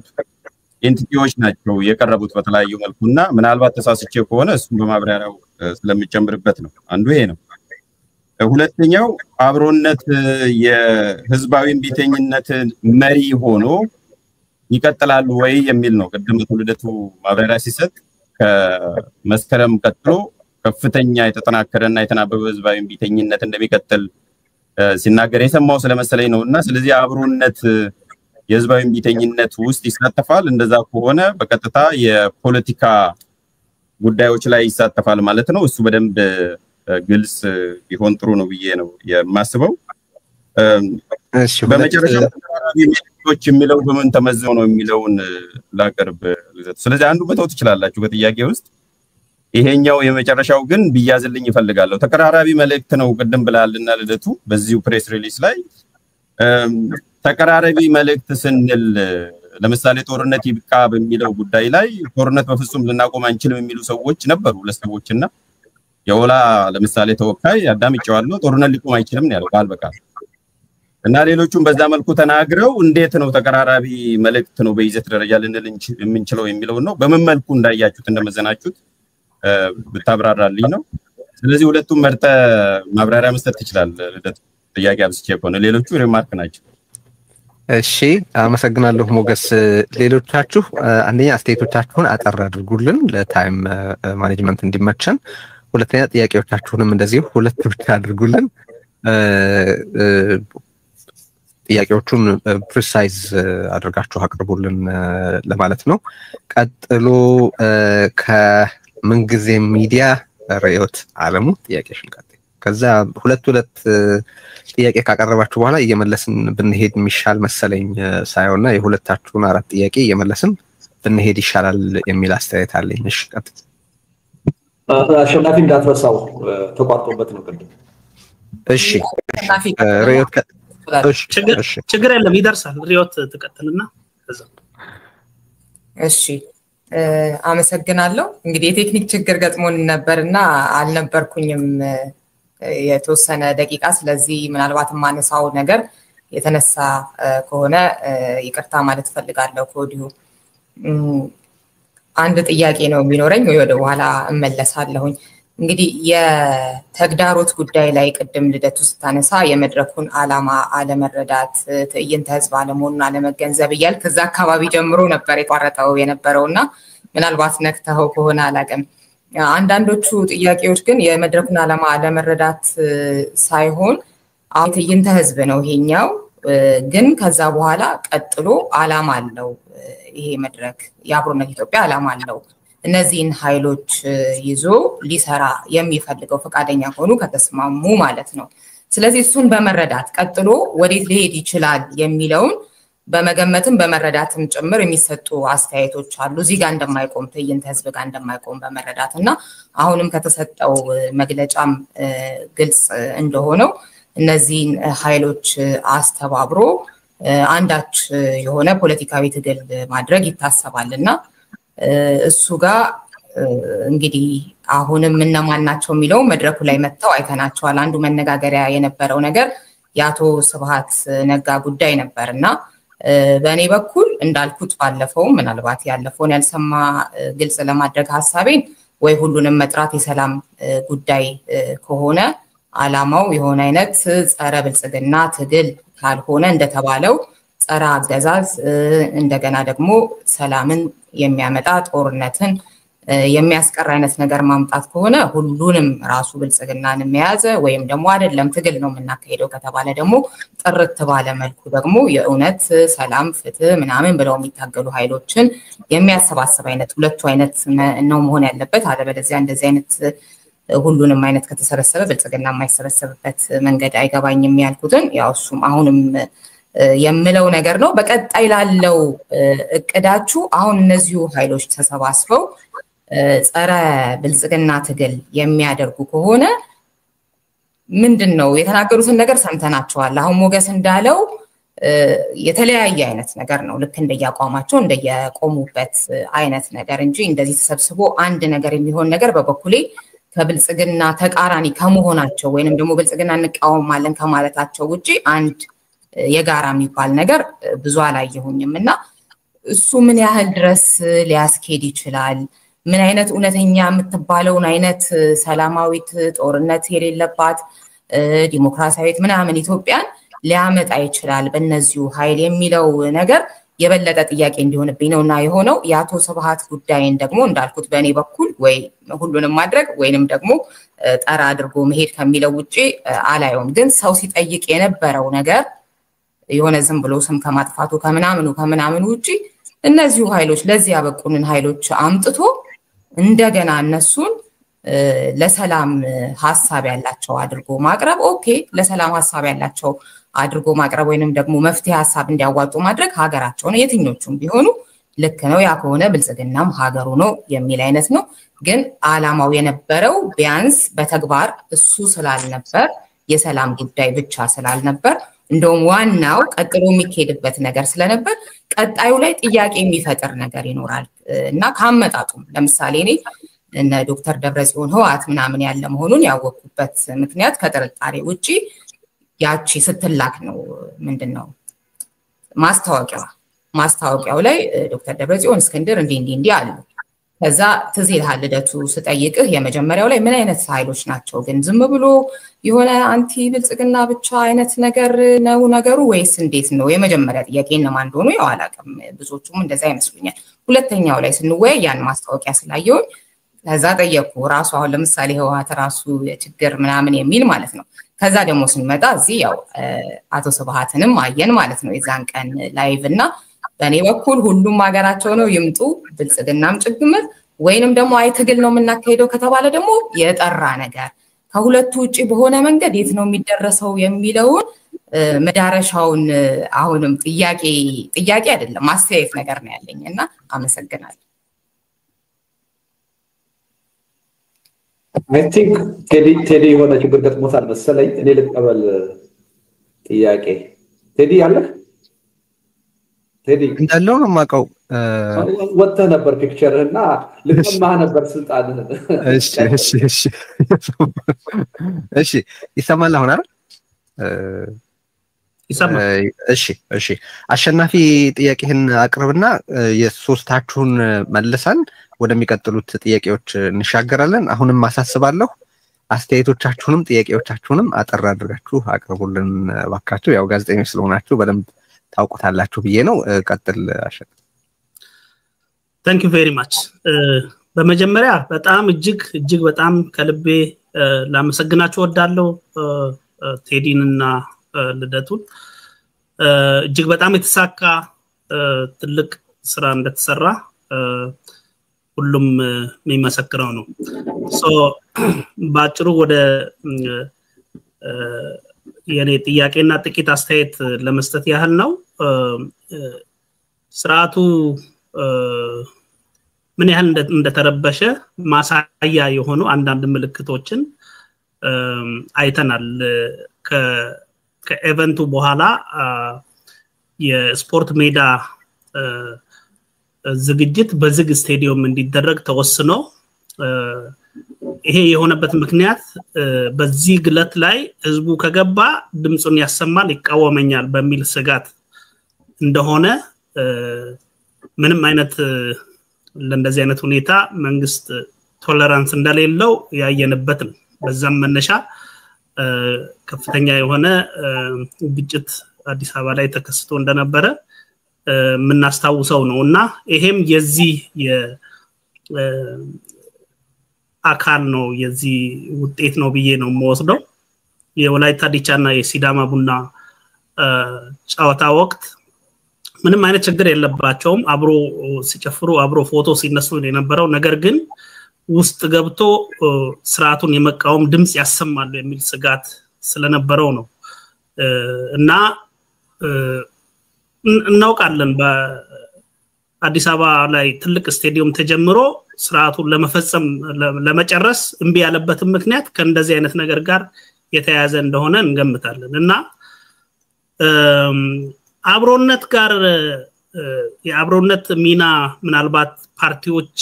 ኢንቲቲዎች ናቸው የቀረቡት በተለያዩ መልኩና ምናልባት ተሳስቼ ከሆነ እሱን በማብራሪያው ስለሚጨምርበት ነው አንዱ ይሄ ነው ሁለተኛው አብሮነት የህዝባዊ ቢተኝነት መሪ ሆኖ ይቀጥላሉ ወይ የሚል ነው ቅድም ልደቱ ማብራሪያ ሲሰጥ ከመስከረም ቀጥሎ ከፍተኛ የተጠናከረና የተናበበ ህዝባዊ ቢተኝነት እንደሚቀጥል ሲናገር የሰማው ስለመሰለኝ ነውና ስለዚህ አብሮነት የህዝባዊ ቢተኝነት ውስጥ ይሳተፋል እንደዛ ከሆነ በቀጥታ የፖለቲካ ጉዳዮች ላይ ይሳተፋል ማለት ነው እሱ በደንብ ግልጽ ቢሆን ጥሩ ነው ብዬ ነው የማስበው እሺ በመጨረሻ ሚሊዮኖች የሚለው በምን ተመዘው ነው የሚለውን ላቀርብ ስለዚህ አንዱ በተው ትችላላችሁ በጥያቄ ውስጥ ይሄኛው የመጨረሻው ግን ቢያዝልኝ ይፈልጋለሁ ተቀራራቢ መልእክት ነው ቀደም ብላልና ልደቱ በዚሁ ፕሬስ ሪሊዝ ላይ ተቀራራቢ መልእክት ስንል ለምሳሌ ጦርነት ይብቃ በሚለው ጉዳይ ላይ ጦርነት በፍጹም ልናቆም አንችልም የሚሉ ሰዎች ነበሩ ለሰዎችና የወላ ለምሳሌ ተወካይ አዳምጫዋለሁ ጦርነት ሊቆም አይችልም ነው ያለው ባልበቃ እና ሌሎቹም በዛ መልኩ ተናግረው እንዴት ነው ተቀራራቢ መልእክት ነው በይዘት ደረጃ ልንል የምንችለው የሚለው ነው በምን መልኩ እንዳያችሁት እንደመዘናችሁት ብታብራራልኝ ነው ስለዚህ ሁለቱም መርጠ ማብራሪያ መስጠት ይችላል ልደቱ ጥያቄ አብስቼ ከሆነ ሌሎቹ ሪማርክ ናቸው እሺ አመሰግናለሁ ሞገስ ሌሎቻችሁ አንደኛ አስተያየቶቻችሁን አጠር አድርጉልን ለታይም ማኔጅመንት እንዲመቸን ሁለተኛ ጥያቄዎቻችሁንም እንደዚሁ ሁለት ብቻ አድርጉልን ጥያቄዎቹን ፕሪሳይዝ አድርጋችሁ አቅርቡልን ለማለት ነው ቀጥሎ ከምንጊዜ ሚዲያ ርዕዮት አለሙ ጥያቄሽን ቀጥይ ከዛ ሁለት ጥያቄ ካቀረባችሁ በኋላ እየመለስን ብንሄድ የሚሻል መሰለኝ ሳይሆንና የሁለታችሁን አራት ጥያቄ እየመለስን ብንሄድ ይሻላል የሚል አስተያየት አለኝ እሺ ቀጥይ አሸናፊ እንዳትረሳው ተቋርጦበት ነው ቅድም እሺ ርዕዮት ችግር የለም ይደርሳል ርዕዮት ተቀጥልና እሺ አመሰግናለሁ እንግዲህ የቴክኒክ ችግር ገጥሞን ነበርና አልነበርኩኝም የተወሰነ ደቂቃ ስለዚህ ምናልባት ማነሳው ነገር የተነሳ ከሆነ ይቅርታ ማለት ፈልጋለሁ ኮዲው አንድ ጥያቄ ነው የሚኖረኝ ወይ ወደ በኋላ እመለሳለሁኝ እንግዲህ የተግዳሮት ጉዳይ ላይ ቅድም ልደቱ ስታነሳ የመድረኩን ዓላማ አለመረዳት ትዕይንተ ህዝብ አለመሆኑን አለመገንዘብ እያል ከዛ አካባቢ ጀምሮ ነበር የቋረጠው የነበረውና ምናልባት ነክተው ከሆነ አላቀም አንዳንዶቹ ጥያቄዎች ግን የመድረኩን ዓላማ አለመረዳት ሳይሆን አሁን ትዕይንተ ህዝብ ነው ይሄኛው ግን ከዛ በኋላ ቀጥሎ ዓላማ አለው ይሄ መድረክ የአብሮነት ኢትዮጵያ ዓላማ አለው እነዚህን ኃይሎች ይዞ ሊሰራ የሚፈልገው ፈቃደኛ ሆኑ ከተስማሙ ማለት ነው ስለዚህ እሱን በመረዳት ቀጥሎ ወዴት ሊሄድ ይችላል የሚለውን በመገመትም በመረዳትም ጭምር የሚሰጡ አስተያየቶች አሉ። እዚህ ጋር እንደማይቆም ትዕይንተ ህዝብ ጋር እንደማይቆም በመረዳትና አሁንም ከተሰጠው መግለጫም ግልጽ እንደሆነው እነዚህን ኃይሎች አስተባብሮ አንዳች የሆነ ፖለቲካዊ ትግል ማድረግ ይታሰባልና እሱ ጋር እንግዲህ አሁንም እነማን ናቸው የሚለው መድረኩ ላይ መጥተው አይተናቸዋል። አንዱ መነጋገሪያ የነበረው ነገር የአቶ ስብሃት ነጋ ጉዳይ ነበርና በእኔ በኩል እንዳልኩት ባለፈው ምናልባት ያለፈውን ያልሰማ ግልጽ ለማድረግ ሐሳቤን ወይ ሁሉንም መጥራት የሰላም ጉዳይ ከሆነ ዓላማው የሆነ አይነት ጸረ ብልጽግና ትግል ካልሆነ እንደተባለው ጸረ አገዛዝ እንደገና ደግሞ ሰላምን የሚያመጣ ጦርነትን የሚያስቀር አይነት ነገር ማምጣት ከሆነ ሁሉንም ራሱ ብልጽግናን የሚያዘ ወይም ደግሞ አይደለም ትግል ነው የምናካሄደው ከተባለ ደግሞ ጥርት ባለ መልኩ ደግሞ የእውነት ሰላም ፍትህ ምናምን ብለው የሚታገሉ ኃይሎችን የሚያሰባስብ አይነት ሁለቱ አይነት ነው መሆን ያለበት። አለበለዚያ እንደዚህ አይነት ሁሉንም አይነት ከተሰበሰበ ብልጽግና የማይሰበሰብበት መንገድ አይገባኝም ያልኩትን ያው እሱም አሁንም የምለው ነገር ነው። በቀጣይ ላለው እቅዳችሁ አሁን እነዚሁ ኃይሎች ተሰባስበው ጸረ ብልጽግና ትግል የሚያደርጉ ከሆነ ምንድነው የተናገሩትን ነገር ሰምተናቸዋል። አሁን ሞገስ እንዳለው የተለያየ አይነት ነገር ነው ልክ እንደያቋማቸው እንደየቆሙበት አይነት ነገር እንጂ እንደዚህ ተሰብስቦ አንድ ነገር የሚሆን ነገር በበኩሌ ከብልጽግና ተቃራኒ ከመሆናቸው ወይንም ደግሞ ብልጽግና እንቃወማለን ከማለታቸው ውጪ አንድ የጋራ የሚባል ነገር ብዙ አላየሁኝምና እሱ ምን ያህል ድረስ ሊያስኬድ ይችላል? ምን አይነት እውነተኛ የምትባለውን አይነት ሰላማዊት ጦርነት የሌለባት ዲሞክራሲያዊት ምናምን ኢትዮጵያን ሊያመጣ ይችላል በእነዚሁ ኃይል የሚለው ነገር የበለጠ ጥያቄ እንዲሆንብኝ ነውና የሆነው የአቶ ስብሃት ጉዳይን ደግሞ እንዳልኩት በእኔ በኩል ወይ ሁሉንም ማድረግ ወይንም ደግሞ ጠራ አድርጎ መሄድ ከሚለው ውጪ አላየውም። ግን ሰው ሲጠይቅ የነበረው ነገር የሆነ ዝም ብሎ ስም ከማጥፋቱ ከምናምኑ ውጪ እነዚሁ ኃይሎች ለዚህ ያበቁንን ኃይሎች አምጥቶ እንደገና እነሱን ለሰላም ሐሳብ ያላቸው አድርጎ ማቅረብ ኦኬ ለሰላም ሐሳብ ያላቸው አድርጎ ማቅረብ ወይንም ደግሞ መፍትሄ ሐሳብ እንዲያዋጡ ማድረግ ሀገራቸው ነው የትኞቹም ቢሆኑ ልክ ነው። ያ ከሆነ ብልጽግናም ሀገሩ ነው የሚል አይነት ነው። ግን ዓላማው የነበረው ቢያንስ በተግባር እሱ ስላልነበር የሰላም ጉዳይ ብቻ ስላልነበር እንደውም ዋናው ቀጥሎ የሚካሄድበት ነገር ስለነበር ቀጣዩ ላይ ጥያቄ የሚፈጥር ነገር ይኖራል እና ካመጣጡም ለምሳሌ እኔ እነ ዶክተር ደብረጽዮን ህወሓት ምናምን ያለ መሆኑን ያወቁበት ምክንያት ከጥርጣሬ ውጪ ያቺ ስትላክ ነው። ምንድነው ማስታወቂያው ላይ ዶክተር ደብረጽዮን እስክንድር እንዲህ አሉ። ከዛ ትዝ ይልሃል ልደቱ ስጠይቅህ የመጀመሪያው ላይ ምን አይነት ኃይሎች ናቸው ግን ዝም ብሎ የሆነ አንቲ ብልጽግና ብቻ አይነት ነገር ነው ነገሩ ወይስ እንዴት ነው? የመጀመሪያ ጥያቄ እነማን እንደሆኑ ያው አላውቅም። ብዙዎቹም እንደዛ ይመስሉኛል። ሁለተኛው ላይ ስንወያይ ያን ማስታወቂያ ስላየሁኝ ከዛ ጠየቁ ራሱ አሁን ለምሳሌ ህወሓት ራሱ የችግር ምናምን የሚል ማለት ነው። ከዛ ደግሞ ስንመጣ እዚህ ያው አቶ ስብሃትንም አየን ማለት ነው የዛን ቀን ላይቭ እና በእኔ በኩል ሁሉም ሀገራቸው ነው ይምጡ ብልጽግናም ጭግምር ወይንም ደግሞ አይ ትግል ነው የምናካሄደው ከተባለ ደግሞ የጠራ ነገር ከሁለቱ ውጪ በሆነ መንገድ የት ነው የሚደረሰው የሚለውን መዳረሻውን አሁንም ጥያቄ አይደለም ማስተያየት ነገር ነው ያለኝና አመሰግናለሁ። I think ቴዲ የሆነ ችግር ገጥሞታል መሰለኝ። እኔ ልቀበል ጥያቄ ቴዲ አለ ቴዲ እንዳለው ነው የማውቀው። ወጥተህ ነበር ፒክቸርህና ልቀማህ ነበር ስልጣንህን። እሺ ይሰማል አሁን አይደል? ይሰማል። እሺ አሸናፊ ጥያቄህን አቅርብና የሶስታችሁን መልሰን ወደሚቀጥሉት ጥያቄዎች እንሻገራለን። አሁንም ማሳስባለሁ አስተያየቶቻችሁንም ጥያቄዎቻችሁንም አጠር አድርጋችሁ አቅርቡልን ባካችሁ። ያው ጋዜጠኞች ስለሆናችሁ በደንብ ታውቁታላችሁ ብዬ ነው። ቀጥል አሸናፊ። Thank you very much። በመጀመሪያ በጣም እጅግ በጣም ከልቤ ላመሰግናችሁ ወዳለው ቴዲንና ልደቱን እጅግ በጣም የተሳካ ትልቅ ስራ እንደተሰራ ሁሉም የሚመሰክረው ነው። ባጭሩ ወደ የኔ ጥያቄና ጥቂት አስተያየት ለመስጠት ያህል ነው። ስርዓቱ ምን ያህል እንደተረበሸ ማሳያ የሆኑ አንዳንድ ምልክቶችን አይተናል። ከኢቨንቱ በኋላ የስፖርት ሜዳ ዝግጅት በዝግ ስቴዲየም እንዲደረግ ተወስኖ ይሄ የሆነበት ምክንያት በዚህ ግለት ላይ ህዝቡ ከገባ ድምጹን ያሰማል ይቃወመኛል በሚል ስጋት እንደሆነ ምንም አይነት ለእንደዚህ አይነት ሁኔታ መንግስት ቶለራንስ እንደሌለው ያየንበት ነው። በዛም መነሻ ከፍተኛ የሆነ ግጭት አዲስ አበባ ላይ ተከስቶ እንደነበረ ምናስታውሰው ነውና ይሄም የዚህ አካል ነው የዚህ ውጤት ነው ብዬ ነው የምወስደው። የወላይታ ዲቻና የሲዳማ ቡና ጨዋታ ወቅት ምንም አይነት ችግር የለባቸውም። አብሮ ሲጨፍሩ አብሮ ፎቶ ሲነሱ የነበረው ነገር ግን ውስጥ ገብቶ ስርዓቱን የመቃወም ድምጽ ያሰማሉ የሚል ስጋት ስለነበረው ነው እና እናውቃለን በአዲስ አበባ ላይ ትልቅ ስቴዲየም ተጀምሮ ስርዓቱን ለመፈጸም ለመጨረስ እንቢ ያለበት ምክንያት ከእንደዚህ አይነት ነገር ጋር የተያያዘ እንደሆነ እንገምታለን እና አብሮነት ጋር የአብሮነት ሚና ምናልባት ፓርቲዎች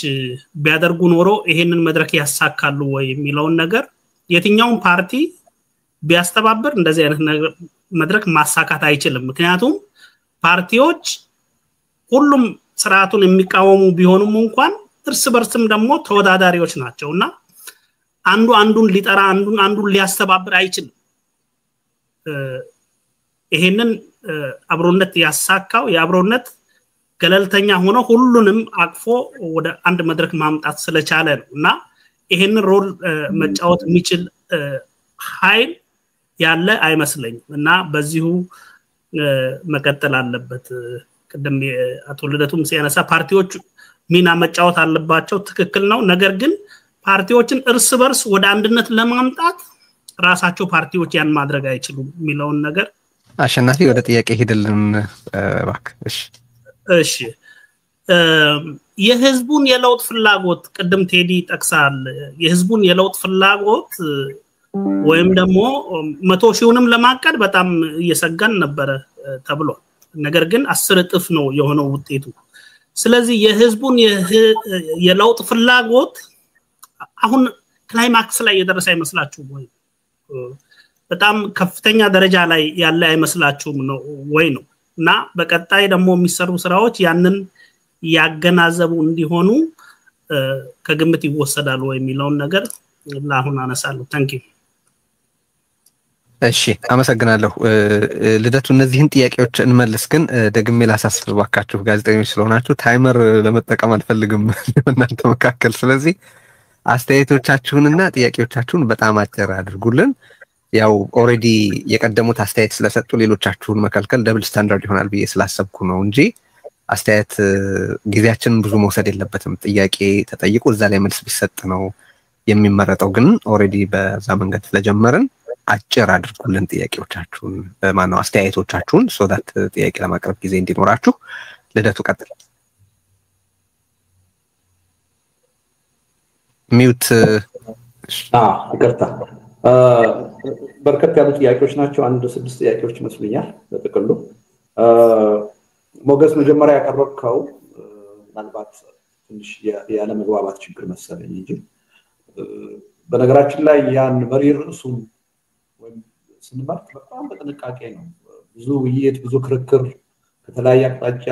ቢያደርጉ ኖሮ ይሄንን መድረክ ያሳካሉ ወይ የሚለውን ነገር የትኛውን ፓርቲ ቢያስተባብር እንደዚህ አይነት መድረክ ማሳካት አይችልም። ምክንያቱም ፓርቲዎች ሁሉም ስርዓቱን የሚቃወሙ ቢሆኑም እንኳን እርስ በርስም ደግሞ ተወዳዳሪዎች ናቸውና አንዱ አንዱን ሊጠራ አንዱን ሊያስተባብር አይችልም። ይሄንን አብሮነት ያሳካው የአብሮነት ገለልተኛ ሆኖ ሁሉንም አቅፎ ወደ አንድ መድረክ ማምጣት ስለቻለ ነውና ይሄንን ሮል መጫወት የሚችል ኃይል ያለ አይመስለኝም እና በዚሁ መቀጠል አለበት። ቀደም አቶ ልደቱም ሲያነሳ ፓርቲዎች ሚና መጫወት አለባቸው ትክክል ነው። ነገር ግን ፓርቲዎችን እርስ በርስ ወደ አንድነት ለማምጣት ራሳቸው ፓርቲዎች ያን ማድረግ አይችሉም የሚለውን ነገር አሸናፊ ወደ ጥያቄ ሄደልን እባክህ። እሺ የህዝቡን የለውጥ ፍላጎት ቀደም ቴዲ ጠቅሳል። የህዝቡን የለውጥ ፍላጎት ወይም ደግሞ 100 ሺውንም ለማቀድ በጣም እየሰጋን ነበር ተብሏል። ነገር ግን 10 እጥፍ ነው የሆነው ውጤቱ። ስለዚህ የህዝቡን የለውጥ ፍላጎት አሁን ክላይማክስ ላይ የደረሰ አይመስላችሁም ወይ? በጣም ከፍተኛ ደረጃ ላይ ያለ አይመስላችሁም ነው ወይ ነው? እና በቀጣይ ደግሞ የሚሰሩ ስራዎች ያንን ያገናዘቡ እንዲሆኑ ከግምት ይወሰዳሉ ወይ የሚለውን ነገር ለአሁን አነሳለሁ። ታንኪዩ። እሺ አመሰግናለሁ ልደቱ። እነዚህን ጥያቄዎች እንመልስ፣ ግን ደግሜ ላሳስባችሁ ጋዜጠኞች ስለሆናችሁ ታይመር ለመጠቀም አልፈልግም እናንተ መካከል። ስለዚህ አስተያየቶቻችሁንና ጥያቄዎቻችሁን በጣም አጭር አድርጉልን። ያው ኦሬዲ የቀደሙት አስተያየት ስለሰጡ ሌሎቻችሁን መከልከል ደብል ስታንዳርድ ይሆናል ብዬ ስላሰብኩ ነው እንጂ አስተያየት ጊዜያችንን ብዙ መውሰድ የለበትም። ጥያቄ ተጠይቁ እዛ ላይ መልስ ቢሰጥ ነው የሚመረጠው። ግን ኦሬዲ በዛ መንገድ ስለጀመርን አጭር አድርጉልን ጥያቄዎቻችሁን ማነው አስተያየቶቻችሁን ሶዳት ጥያቄ ለማቅረብ ጊዜ እንዲኖራችሁ። ልደቱ ቀጥል። ሚውት ይቅርታ። በርከት ያሉ ጥያቄዎች ናቸው። 6 ጥያቄዎች መስሉኛል በጥቅሉ። ሞገስ መጀመሪያ ያቀረብከው ምናልባት ትንሽ ያለ መግባባት ችግር መሰለኝ እንጂ በነገራችን ላይ ያን መሪ ርዕሱን ወይም ስንመርጥ በጣም በጥንቃቄ ነው። ብዙ ውይይት ብዙ ክርክር ከተለያየ አቅጣጫ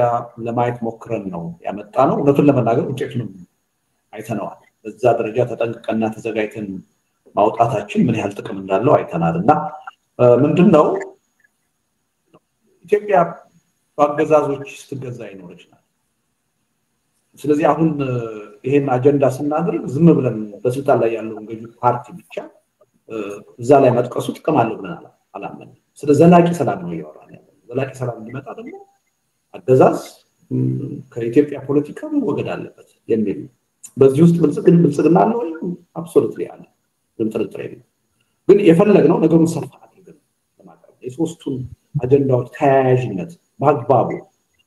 ለማየት ሞክረን ነው ያመጣ ነው። እውነቱን ለመናገር ውጤቱንም አይተነዋል። በዛ ደረጃ ተጠንቅቀንና ተዘጋጅተን ማውጣታችን ምን ያህል ጥቅም እንዳለው አይተናልና ምንድነው ኢትዮጵያ በአገዛዞች ስትገዛ ይኖርች ናት። ስለዚህ አሁን ይሄን አጀንዳ ስናደርግ ዝም ብለን በስልጣን ላይ ያለውን ገዢ ፓርቲ ብቻ እዛ ላይ መጥቀሱ ጥቅም አለው ብለን አላመንም። ስለ ዘላቂ ሰላም ነው ያወራን ያለው። ዘላቂ ሰላም እንዲመጣ ደግሞ አገዛዝ ከኢትዮጵያ ፖለቲካ መወገድ አለበት የሚል በዚህ ውስጥ ብልጽግና አለ ወይ? አብሶሉትሊ አለ። ጥርጥር የለም። ግን የፈለግነው ነገሩን ሰፋ አድርገን ለማቅረብ የሶስቱን አጀንዳዎች ተያያዥነት በአግባቡ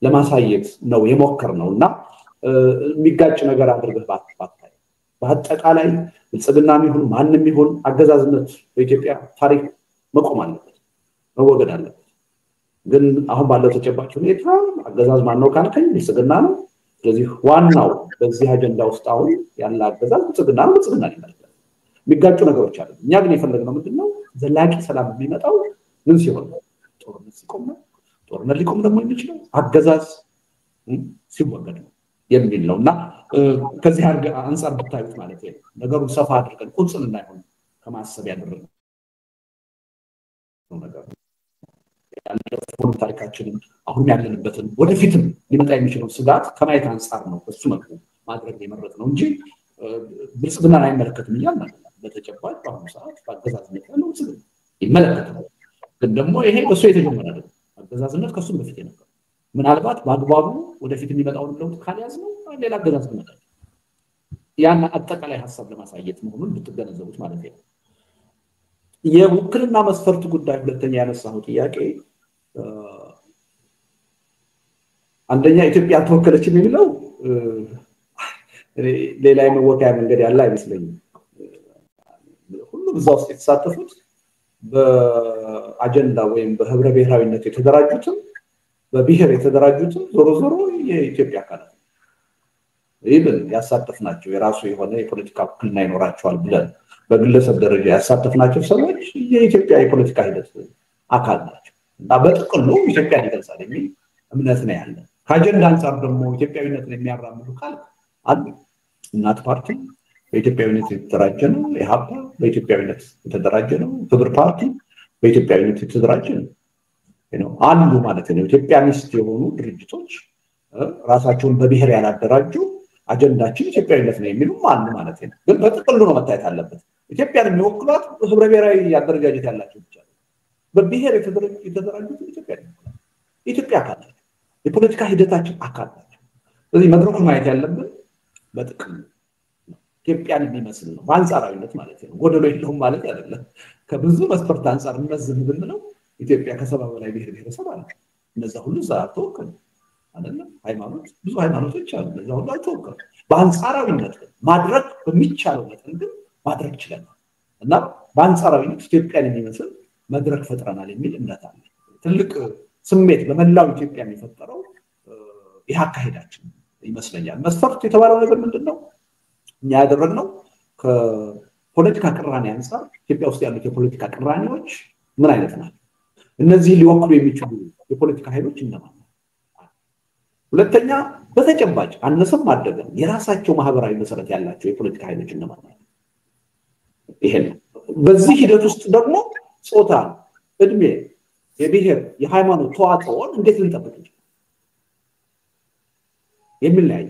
ለማሳየት ነው የሞከርነውና የሚጋጭ ነገር አድርገህ ባታይ በአጠቃላይ ብልጽግናም ይሁን ማንንም ይሁን አገዛዝነት በኢትዮጵያ ታሪክ መቆም አለበት መወገድ አለበት ግን አሁን ባለው ተጨባጭ ሁኔታ አገዛዝ ማን ነው ካልከኝ ብልጽግና ነው ስለዚህ ዋናው በዚህ አጀንዳ ውስጥ አሁን ያለ አገዛዝ ብልጽግና ነው ብልጽግና ይመለከታል የሚጋጩ ነገሮች አሉ እኛ ግን የፈለግነው ምንድነው ዘላቂ ሰላም የሚመጣው ምን ሲሆን ጦርነት ሲቆም ነው ጦርነት ሊቆም ደግሞ የሚችለው አገዛዝ ሲወገድ ነው የሚል ነውና ከዚህ አንፃር ብታዩት ማለት ነው ነገሩን ሰፋ አድርገን ቁንጽል እንዳይሆን ከማሰብ ያደረግነው ነገር ያለፈው ታሪካችንን አሁን ያለንበትን ወደፊትም ሊመጣ የሚችለው ስጋት ከማየት አንፃር ነው እሱ መልኩ ማድረግ የመረጥነው እንጂ ብልጽግና አይመለከትም ይላል በተጨባጭ በአሁኑ ሰዓት በአገዛዝነት ያለው ብልጽግና ይመለከታል ግን ደግሞ ይሄ በሱ የተጀመረ አይደለም አገዛዝነት ከሱ በፊት የነበረ ምናልባት በአግባቡ ወደፊት የሚመጣው ለውጥ ካልያዝ ነው ሌላ አገዛዝ ይመጣል ያን አጠቃላይ ሐሳብ ለማሳየት መሆኑን ብትገነዘቡት ማለት ነው የውክልና መስፈርት ጉዳይ ሁለተኛ ያነሳው ጥያቄ አንደኛ ኢትዮጵያ ተወከለች የሚለው ሌላ የመወከያ መንገድ ያለ አይመስለኝም ሁሉም እዛው ውስጥ የተሳተፉት በአጀንዳ ወይም በህብረ ብሔራዊነት የተደራጁትም በብሔር የተደራጁትም ዞሮ ዞሮ የኢትዮጵያ አካላት ይብን ያሳተፍናቸው የራሱ የሆነ የፖለቲካ ውክልና ይኖራቸዋል ብለን በግለሰብ ደረጃ ያሳተፍናቸው ሰዎች የኢትዮጵያ የፖለቲካ ሂደት አካል ናቸው እና በጥቅሉ ኢትዮጵያ ይገልጻል የሚል እምነት ነው ያለ ከአጀንዳ አንፃር ደግሞ ኢትዮጵያዊነትን የሚያራምዱ ካል አሉ እናት ፓርቲ በኢትዮጵያዊነት የተደራጀ ነው ኢህአፓ በኢትዮጵያዊነት የተደራጀ ነው ህብር ፓርቲ በኢትዮጵያዊነት የተደራጀ ነው አሉ ማለት ነው ኢትዮጵያኒስት የሆኑ ድርጅቶች ራሳቸውን በብሔር ያላደራጁ አጀንዳችን ኢትዮጵያዊነት ነው የሚሉ አሉ ማለት ነው ግን በጥቅሉ ነው መታየት አለበት ኢትዮጵያን የሚወክሏት ህብረ ብሔራዊ ያደረጃጀት ያላቸው ብቻ በብሔር የተደራጁት ኢትዮጵያ አካል ናቸው የፖለቲካ ሂደታችን አካል ናቸው ስለዚህ መድረኩን ማየት ያለብን በጥቅሉ ኢትዮጵያን የሚመስል ነው በአንጻራዊነት ማለት ነው ጎደሎ የለውም ማለት አይደለም ከብዙ መስፈርት አንፃር እንመዝን ብንለው ኢትዮጵያ ከሰባ በላይ ብሔር ብሔረሰብ አለ እነዛ ሁሉ ተወከሉ አይደለም ሃይማኖት ብዙ ሃይማኖቶች አሉ እነዛ ሁሉ ተወከሉ በአንጻራዊነት ማድረግ በሚቻለው መጠን ግን ማድረግ ይችላል እና በአንጻራዊነት ኢትዮጵያን የሚመስል መድረክ ፈጥረናል የሚል እምነት አለ ትልቅ ስሜት በመላው ኢትዮጵያ የሚፈጠረው ይህ አካሄዳችን ይመስለኛል መስፈርት የተባለው ነገር ምንድነው እኛ ያደረግነው ከፖለቲካ ቅራኔ አንፃር ኢትዮጵያ ውስጥ ያሉት የፖለቲካ ቅራኔዎች ምን አይነት ናቸው እነዚህ ሊወክሉ የሚችሉ የፖለቲካ ኃይሎች እነማን ሁለተኛ በተጨባጭ አነሰም አደገም የራሳቸው ማህበራዊ መሰረት ያላቸው የፖለቲካ ኃይሎች እነማን ናቸው ይሄ በዚህ ሂደት ውስጥ ደግሞ ጾታ እድሜ የብሔር የሃይማኖት ተዋጽኦን እንዴት ልንጠብቅ እንችላለን የሚለያየ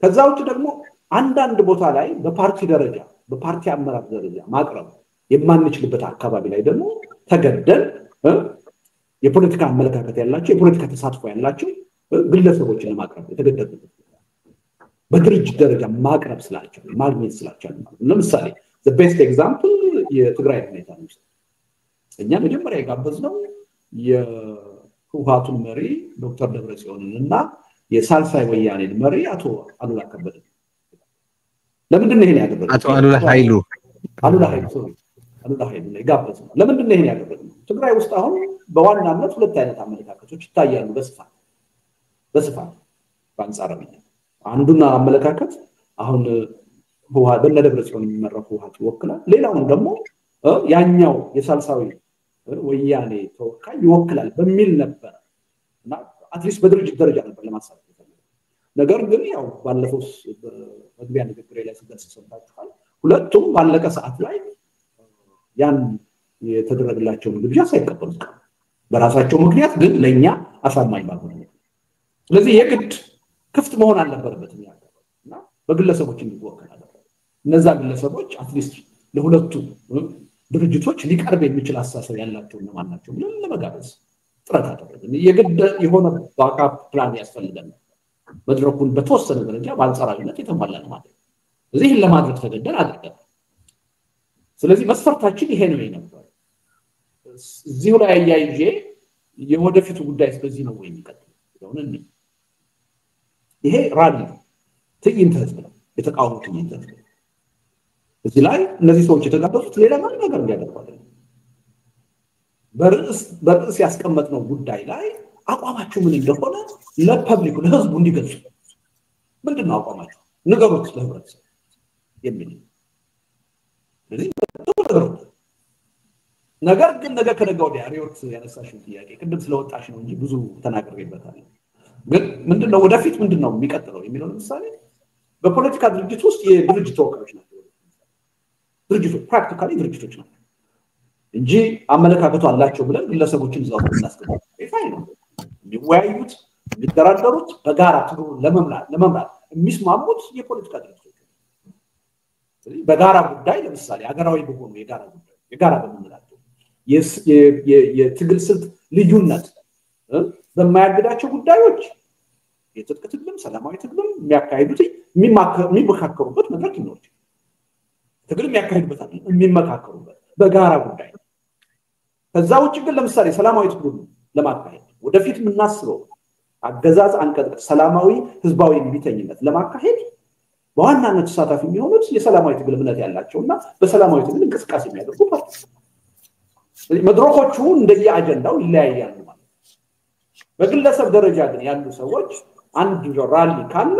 ከዛ ውጭ ደግሞ አንዳንድ ቦታ ላይ በፓርቲ ደረጃ በፓርቲ አመራር ደረጃ ማቅረብ የማንችልበት አካባቢ ላይ ደግሞ ተገደል የፖለቲካ አመለካከት ያላቸው የፖለቲካ ተሳትፎ ያላቸው ግለሰቦችን ለማቅረብ የተገደዱበት በድርጅት ደረጃ ማቅረብ ስላቸው ማግኘት ስላቸው ለምሳሌ the best example የትግራይ ሁኔታ ነው እኛ መጀመሪያ የጋበዝነው የህወሓቱን መሪ ዶክተር ደብረጽዮንን እና የሳልሳይ ወያኔን መሪ አቶ አሉላ ከበደ ለምንድን ነው ይሄን ያደረገው አቶ አሉላ ኃይሉ የጋበዝነው ለምንድን ነው ይሄን ያደረገው ትግራይ ውስጥ አሁን በዋናነት ሁለት አይነት አመለካከቶች ይታያሉ በስፋት በአንጻራዊነት አንዱና አመለካከት አሁን ህወሓት በነደብረጽዮን የሚመራው ህወሓት ይወክላል ሌላውን ደግሞ ያኛው የሳልሳዊ ወያኔ ተወካይ ይወክላል በሚል ነበር እና አትሊስት በድርጅት ደረጃ ነበር ለማሳተፍ ነገር ግን ያው ባለፈው በመግቢያ ንግግሬ ላይ ሲገልጽ ሰምታችኋል ሁለቱም ባለቀ ሰዓት ላይ ያን የተደረገላቸውን ግብዣ ሳይቀበሉት በራሳቸው ምክንያት ግን ለኛ አሳማኝ ባልሆነ ስለዚህ የግድ ክፍት መሆን አልነበረበት እና በግለሰቦች እንዲወከል አለበት እነዛ ግለሰቦች አትሊስት ለሁለቱ ድርጅቶች ሊቀርብ የሚችል አስተሳሰብ ያላቸው እነማን ናቸው ብለን ለመጋበዝ ጥረት አደረግን የግድ የሆነ ባካፕ ፕላን ያስፈልጋል መድረኩን በተወሰነ ደረጃ በአንጻራዊነት የተሟላ ነው ማለት ስለዚህ ይህን ለማድረግ ተገደን አድርገን ስለዚህ መስፈርታችን ይሄ ነው የነበረው እዚሁ ላይ ያያይዤ የወደፊቱ ጉዳይ ስለዚህ ነው ወይ የሚቀጥለው ይሆንልኝ ይሄ ራሊ ትዕይንተ ህዝብ ነው የተቃውሞ ትዕይንተ ህዝብ እዚህ ላይ እነዚህ ሰዎች የተጋበዙት ሌላ ማን ነገር እንዲያደርጉ አይደለም በርዕስ ያስቀመጥነው ጉዳይ ላይ አቋማችሁ ምን እንደሆነ ለፐብሊኩ ለህዝቡ እንዲገልጹ ምንድነው አቋማችሁ ንገሩት ለህብረተሰቡ የሚል ነገር ግን ነገ ከነገ ወዲያ ሪዮት ያነሳሽው ጥያቄ ቅድም ስለወጣሽ ነው እንጂ ብዙ ተናግሬበታለሁ ግን ምንድነው ወደፊት ምንድነው የሚቀጥለው የሚለው ለምሳሌ በፖለቲካ ድርጅት ውስጥ የድርጅት ተወካዮች ናቸው ድርጅቶች ፕራክቲካሊ ድርጅቶች ናቸው እንጂ አመለካከቱ አላቸው ብለን ግለሰቦችን ዛው እናስቀምጥ ይፋይ ነው የሚወያዩት የሚደራደሩት በጋራ ትግሉን ለመምራት የሚስማሙት የፖለቲካ ድርጅቶች ስለዚህ በጋራ ጉዳይ ለምሳሌ ሀገራዊ በሆኑ የጋራ በመምራቸው የትግል ስልት ልዩነት በማያግዳቸው ጉዳዮች የትጥቅ ትግልም ሰላማዊ ትግልም የሚመካከሩበት መድረክ ይኖር ትግል የሚመካከሩበት በጋራ ጉዳይ ከዛ ውጭ ግን ለምሳሌ ሰላማዊ ትግል ለማካሄድ ወደፊት የምናስበው አገዛዝ አንቀጥቅጥ ሰላማዊ ህዝባዊ ቢተኝነት ለማካሄድ በዋናነት ተሳታፊ የሚሆኑት የሰላማዊ ትግል እምነት ያላቸውና በሰላማዊ ትግል እንቅስቃሴ የሚያደርጉ ፓርቲዎች መድረኮቹ እንደየ አጀንዳው ይለያያሉ ማለት በግለሰብ ደረጃ ግን ያሉ ሰዎች አንድ ራሊ ካለ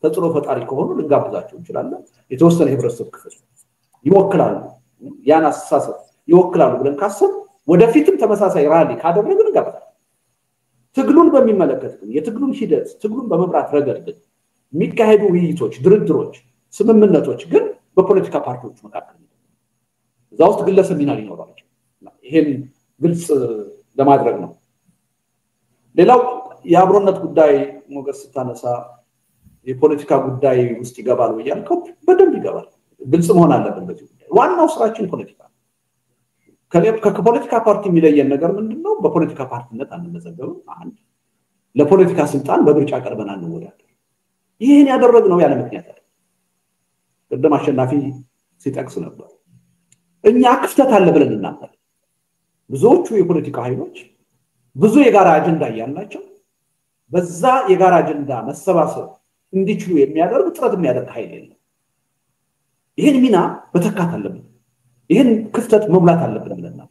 ተጽዕኖ ፈጣሪ ከሆኑ ልንጋብዛቸው እንችላለን የተወሰነ ህብረተሰብ ክፍል ይወክላሉ ያን አስተሳሰብ ይወክላሉ ብለን ካሰብ ወደፊትም ተመሳሳይ ራሊ ካደረግን እንጋብዛለን ትግሉን በሚመለከት ግን የትግሉን ሂደት ትግሉን በመብራት ረገድ ግን የሚካሄዱ ውይይቶች ድርድሮች ስምምነቶች ግን በፖለቲካ ፓርቲዎች መካከል እዛው ውስጥ ግለሰብ ሚና ሊኖራቸው ይሄን ግልጽ ለማድረግ ነው ሌላው የአብሮነት ጉዳይ ሞገስ ስታነሳ የፖለቲካ ጉዳይ ውስጥ ይገባል ወይ ያልከው በደንብ ይገባል ግልጽ መሆን አለበት በዚህ ጉዳይ ዋናው ስራችን ፖለቲካ ከፖለቲካ ፓርቲ የሚለየን ነገር ምንድነው በፖለቲካ ፓርቲነት አንመዘገብም አንድ ለፖለቲካ ስልጣን በብርጫ ቀርበን አንወዳደር ይሄን ያደረግነው ያለ ምክንያት አይደለም ቅድም አሸናፊ ሲጠቅስ ነበር እኛ ክፍተት አለ ብለን እናምናለን ብዙዎቹ የፖለቲካ ኃይሎች ብዙ የጋራ አጀንዳ ያላቸው በዛ የጋራ አጀንዳ መሰባሰብ እንዲችሉ የሚያደርግ ጥረት የሚያደርግ ኃይል የለም ይሄን ሚና በተካት አለብን ይሄን ክፍተት መሙላት አለብን ብለና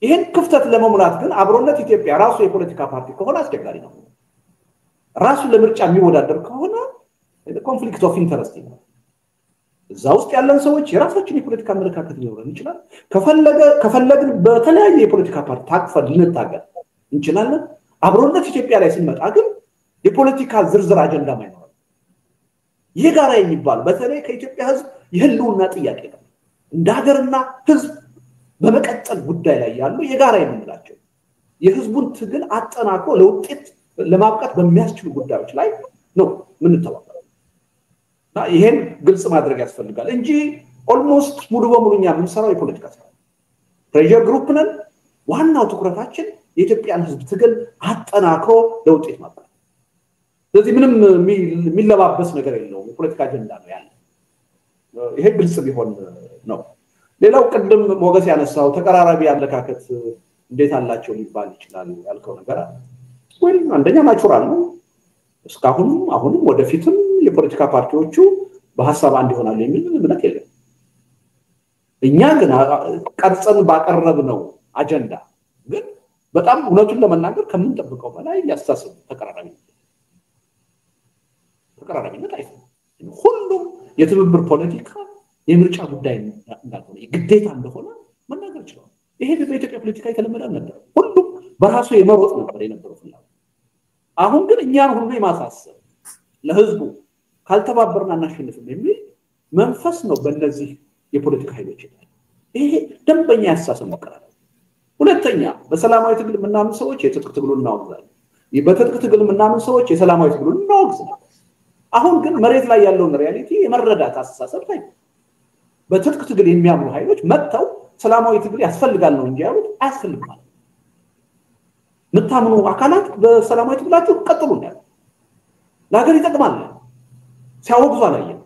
ይሄን ክፍተት ለመሙላት ግን አብሮነት ኢትዮጵያ ራሱ የፖለቲካ ፓርቲ ከሆነ አስቸጋሪ ነው ራሱ ለምርጫ የሚወዳደር ከሆነ ኮንፍሊክት ኦፍ ኢንተረስት ነው እዛው ውስጥ ያለን ሰዎች የራሳችን የፖለቲካ አመለካከት ሊኖረን ይችላል ከፈለግን በተለያየ የፖለቲካ ፓርቲ ታቅፈን ልንታገል እንችላለን አብሮነት ኢትዮጵያ ላይ ስንመጣ ግን የፖለቲካ ዝርዝር አጀንዳ ማይኖር የጋራ የሚባል በተለይ ከኢትዮጵያ ህዝብ የህልውና ጥያቄ ነው እንደ ሀገርና ህዝብ በመቀጠል ጉዳይ ላይ ያሉ የጋራ የምንላቸው የህዝቡን ትግል አጠናክሮ ለውጤት ለማብቃት በሚያስችሉ ጉዳዮች ላይ ነው ምን ተባባለው ይሄን ግልጽ ማድረግ ያስፈልጋል እንጂ ኦልሞስት ሙሉ በሙሉኛ የምንሰራው የፖለቲካ ስራ ፕሬሸር ግሩፕ ነን ዋናው ትኩረታችን የኢትዮጵያን ህዝብ ትግል አጠናክሮ ለውጤት ማብቃት ስለዚህ ምንም የሚለባበስ ነገር የለውም የፖለቲካ አጀንዳ ነው ያለው ይሄ ግልጽ ቢሆን ነው ሌላው ቅድም ሞገስ ያነሳው ተቀራራቢ አመለካከት እንዴት አላቸው ሊባል ይችላል ያልከው ነገር ወይ አንደኛ ናቹራል ነው እስካሁን አሁንም ወደፊትም የፖለቲካ ፓርቲዎቹ በሐሳብ አንድ ይሆናሉ የሚል ምንም የለም እኛ ግን ቀርጸን ባቀረብነው አጀንዳ ግን በጣም እውነቱን ለመናገር ከምንጠብቀው በላይ ያስተሳሰብ ተቀራራቢነት አይፈም ሁሉም የትብብር ፖለቲካ የምርጫ ጉዳይ እንዳልሆነ ግዴታ እንደሆነ መናገር ይችላል ይሄ በኢትዮጵያ ፖለቲካ የተለመደ ነበር ሁሉም በራሱ የመሮጥ ነበር የነበረው ፍላጎት አሁን ግን እኛን ሁሉ የማሳሰብ ለህዝቡ ካልተባበርና እናሸንፍም የሚል መንፈስ ነው በእነዚህ የፖለቲካ ኃይሎች ይሄ ደንበኛ ያሳሰብ መቀራረብ ሁለተኛ በሰላማዊ ትግል ምናምን ሰዎች የትጥቅ ትግሉን እናወግዛለን በትጥቅ ትግል ምናምን ሰዎች የሰላማዊ ትግሉን እናወግዛለን አሁን ግን መሬት ላይ ያለውን ሪያሊቲ የመረዳት አስተሳሰብ ላይ በትጥቅ ትግል የሚያምኑ ኃይሎች መጥተው ሰላማዊ ትግል ያስፈልጋል ነው እንጂ ያሉት አያስፈልግም ማለት ምታምኑ አካላት በሰላማዊ ትግላችሁ ቀጥሉ ነው ለሀገር ይጠቅማል ሲያወግዙ አላየን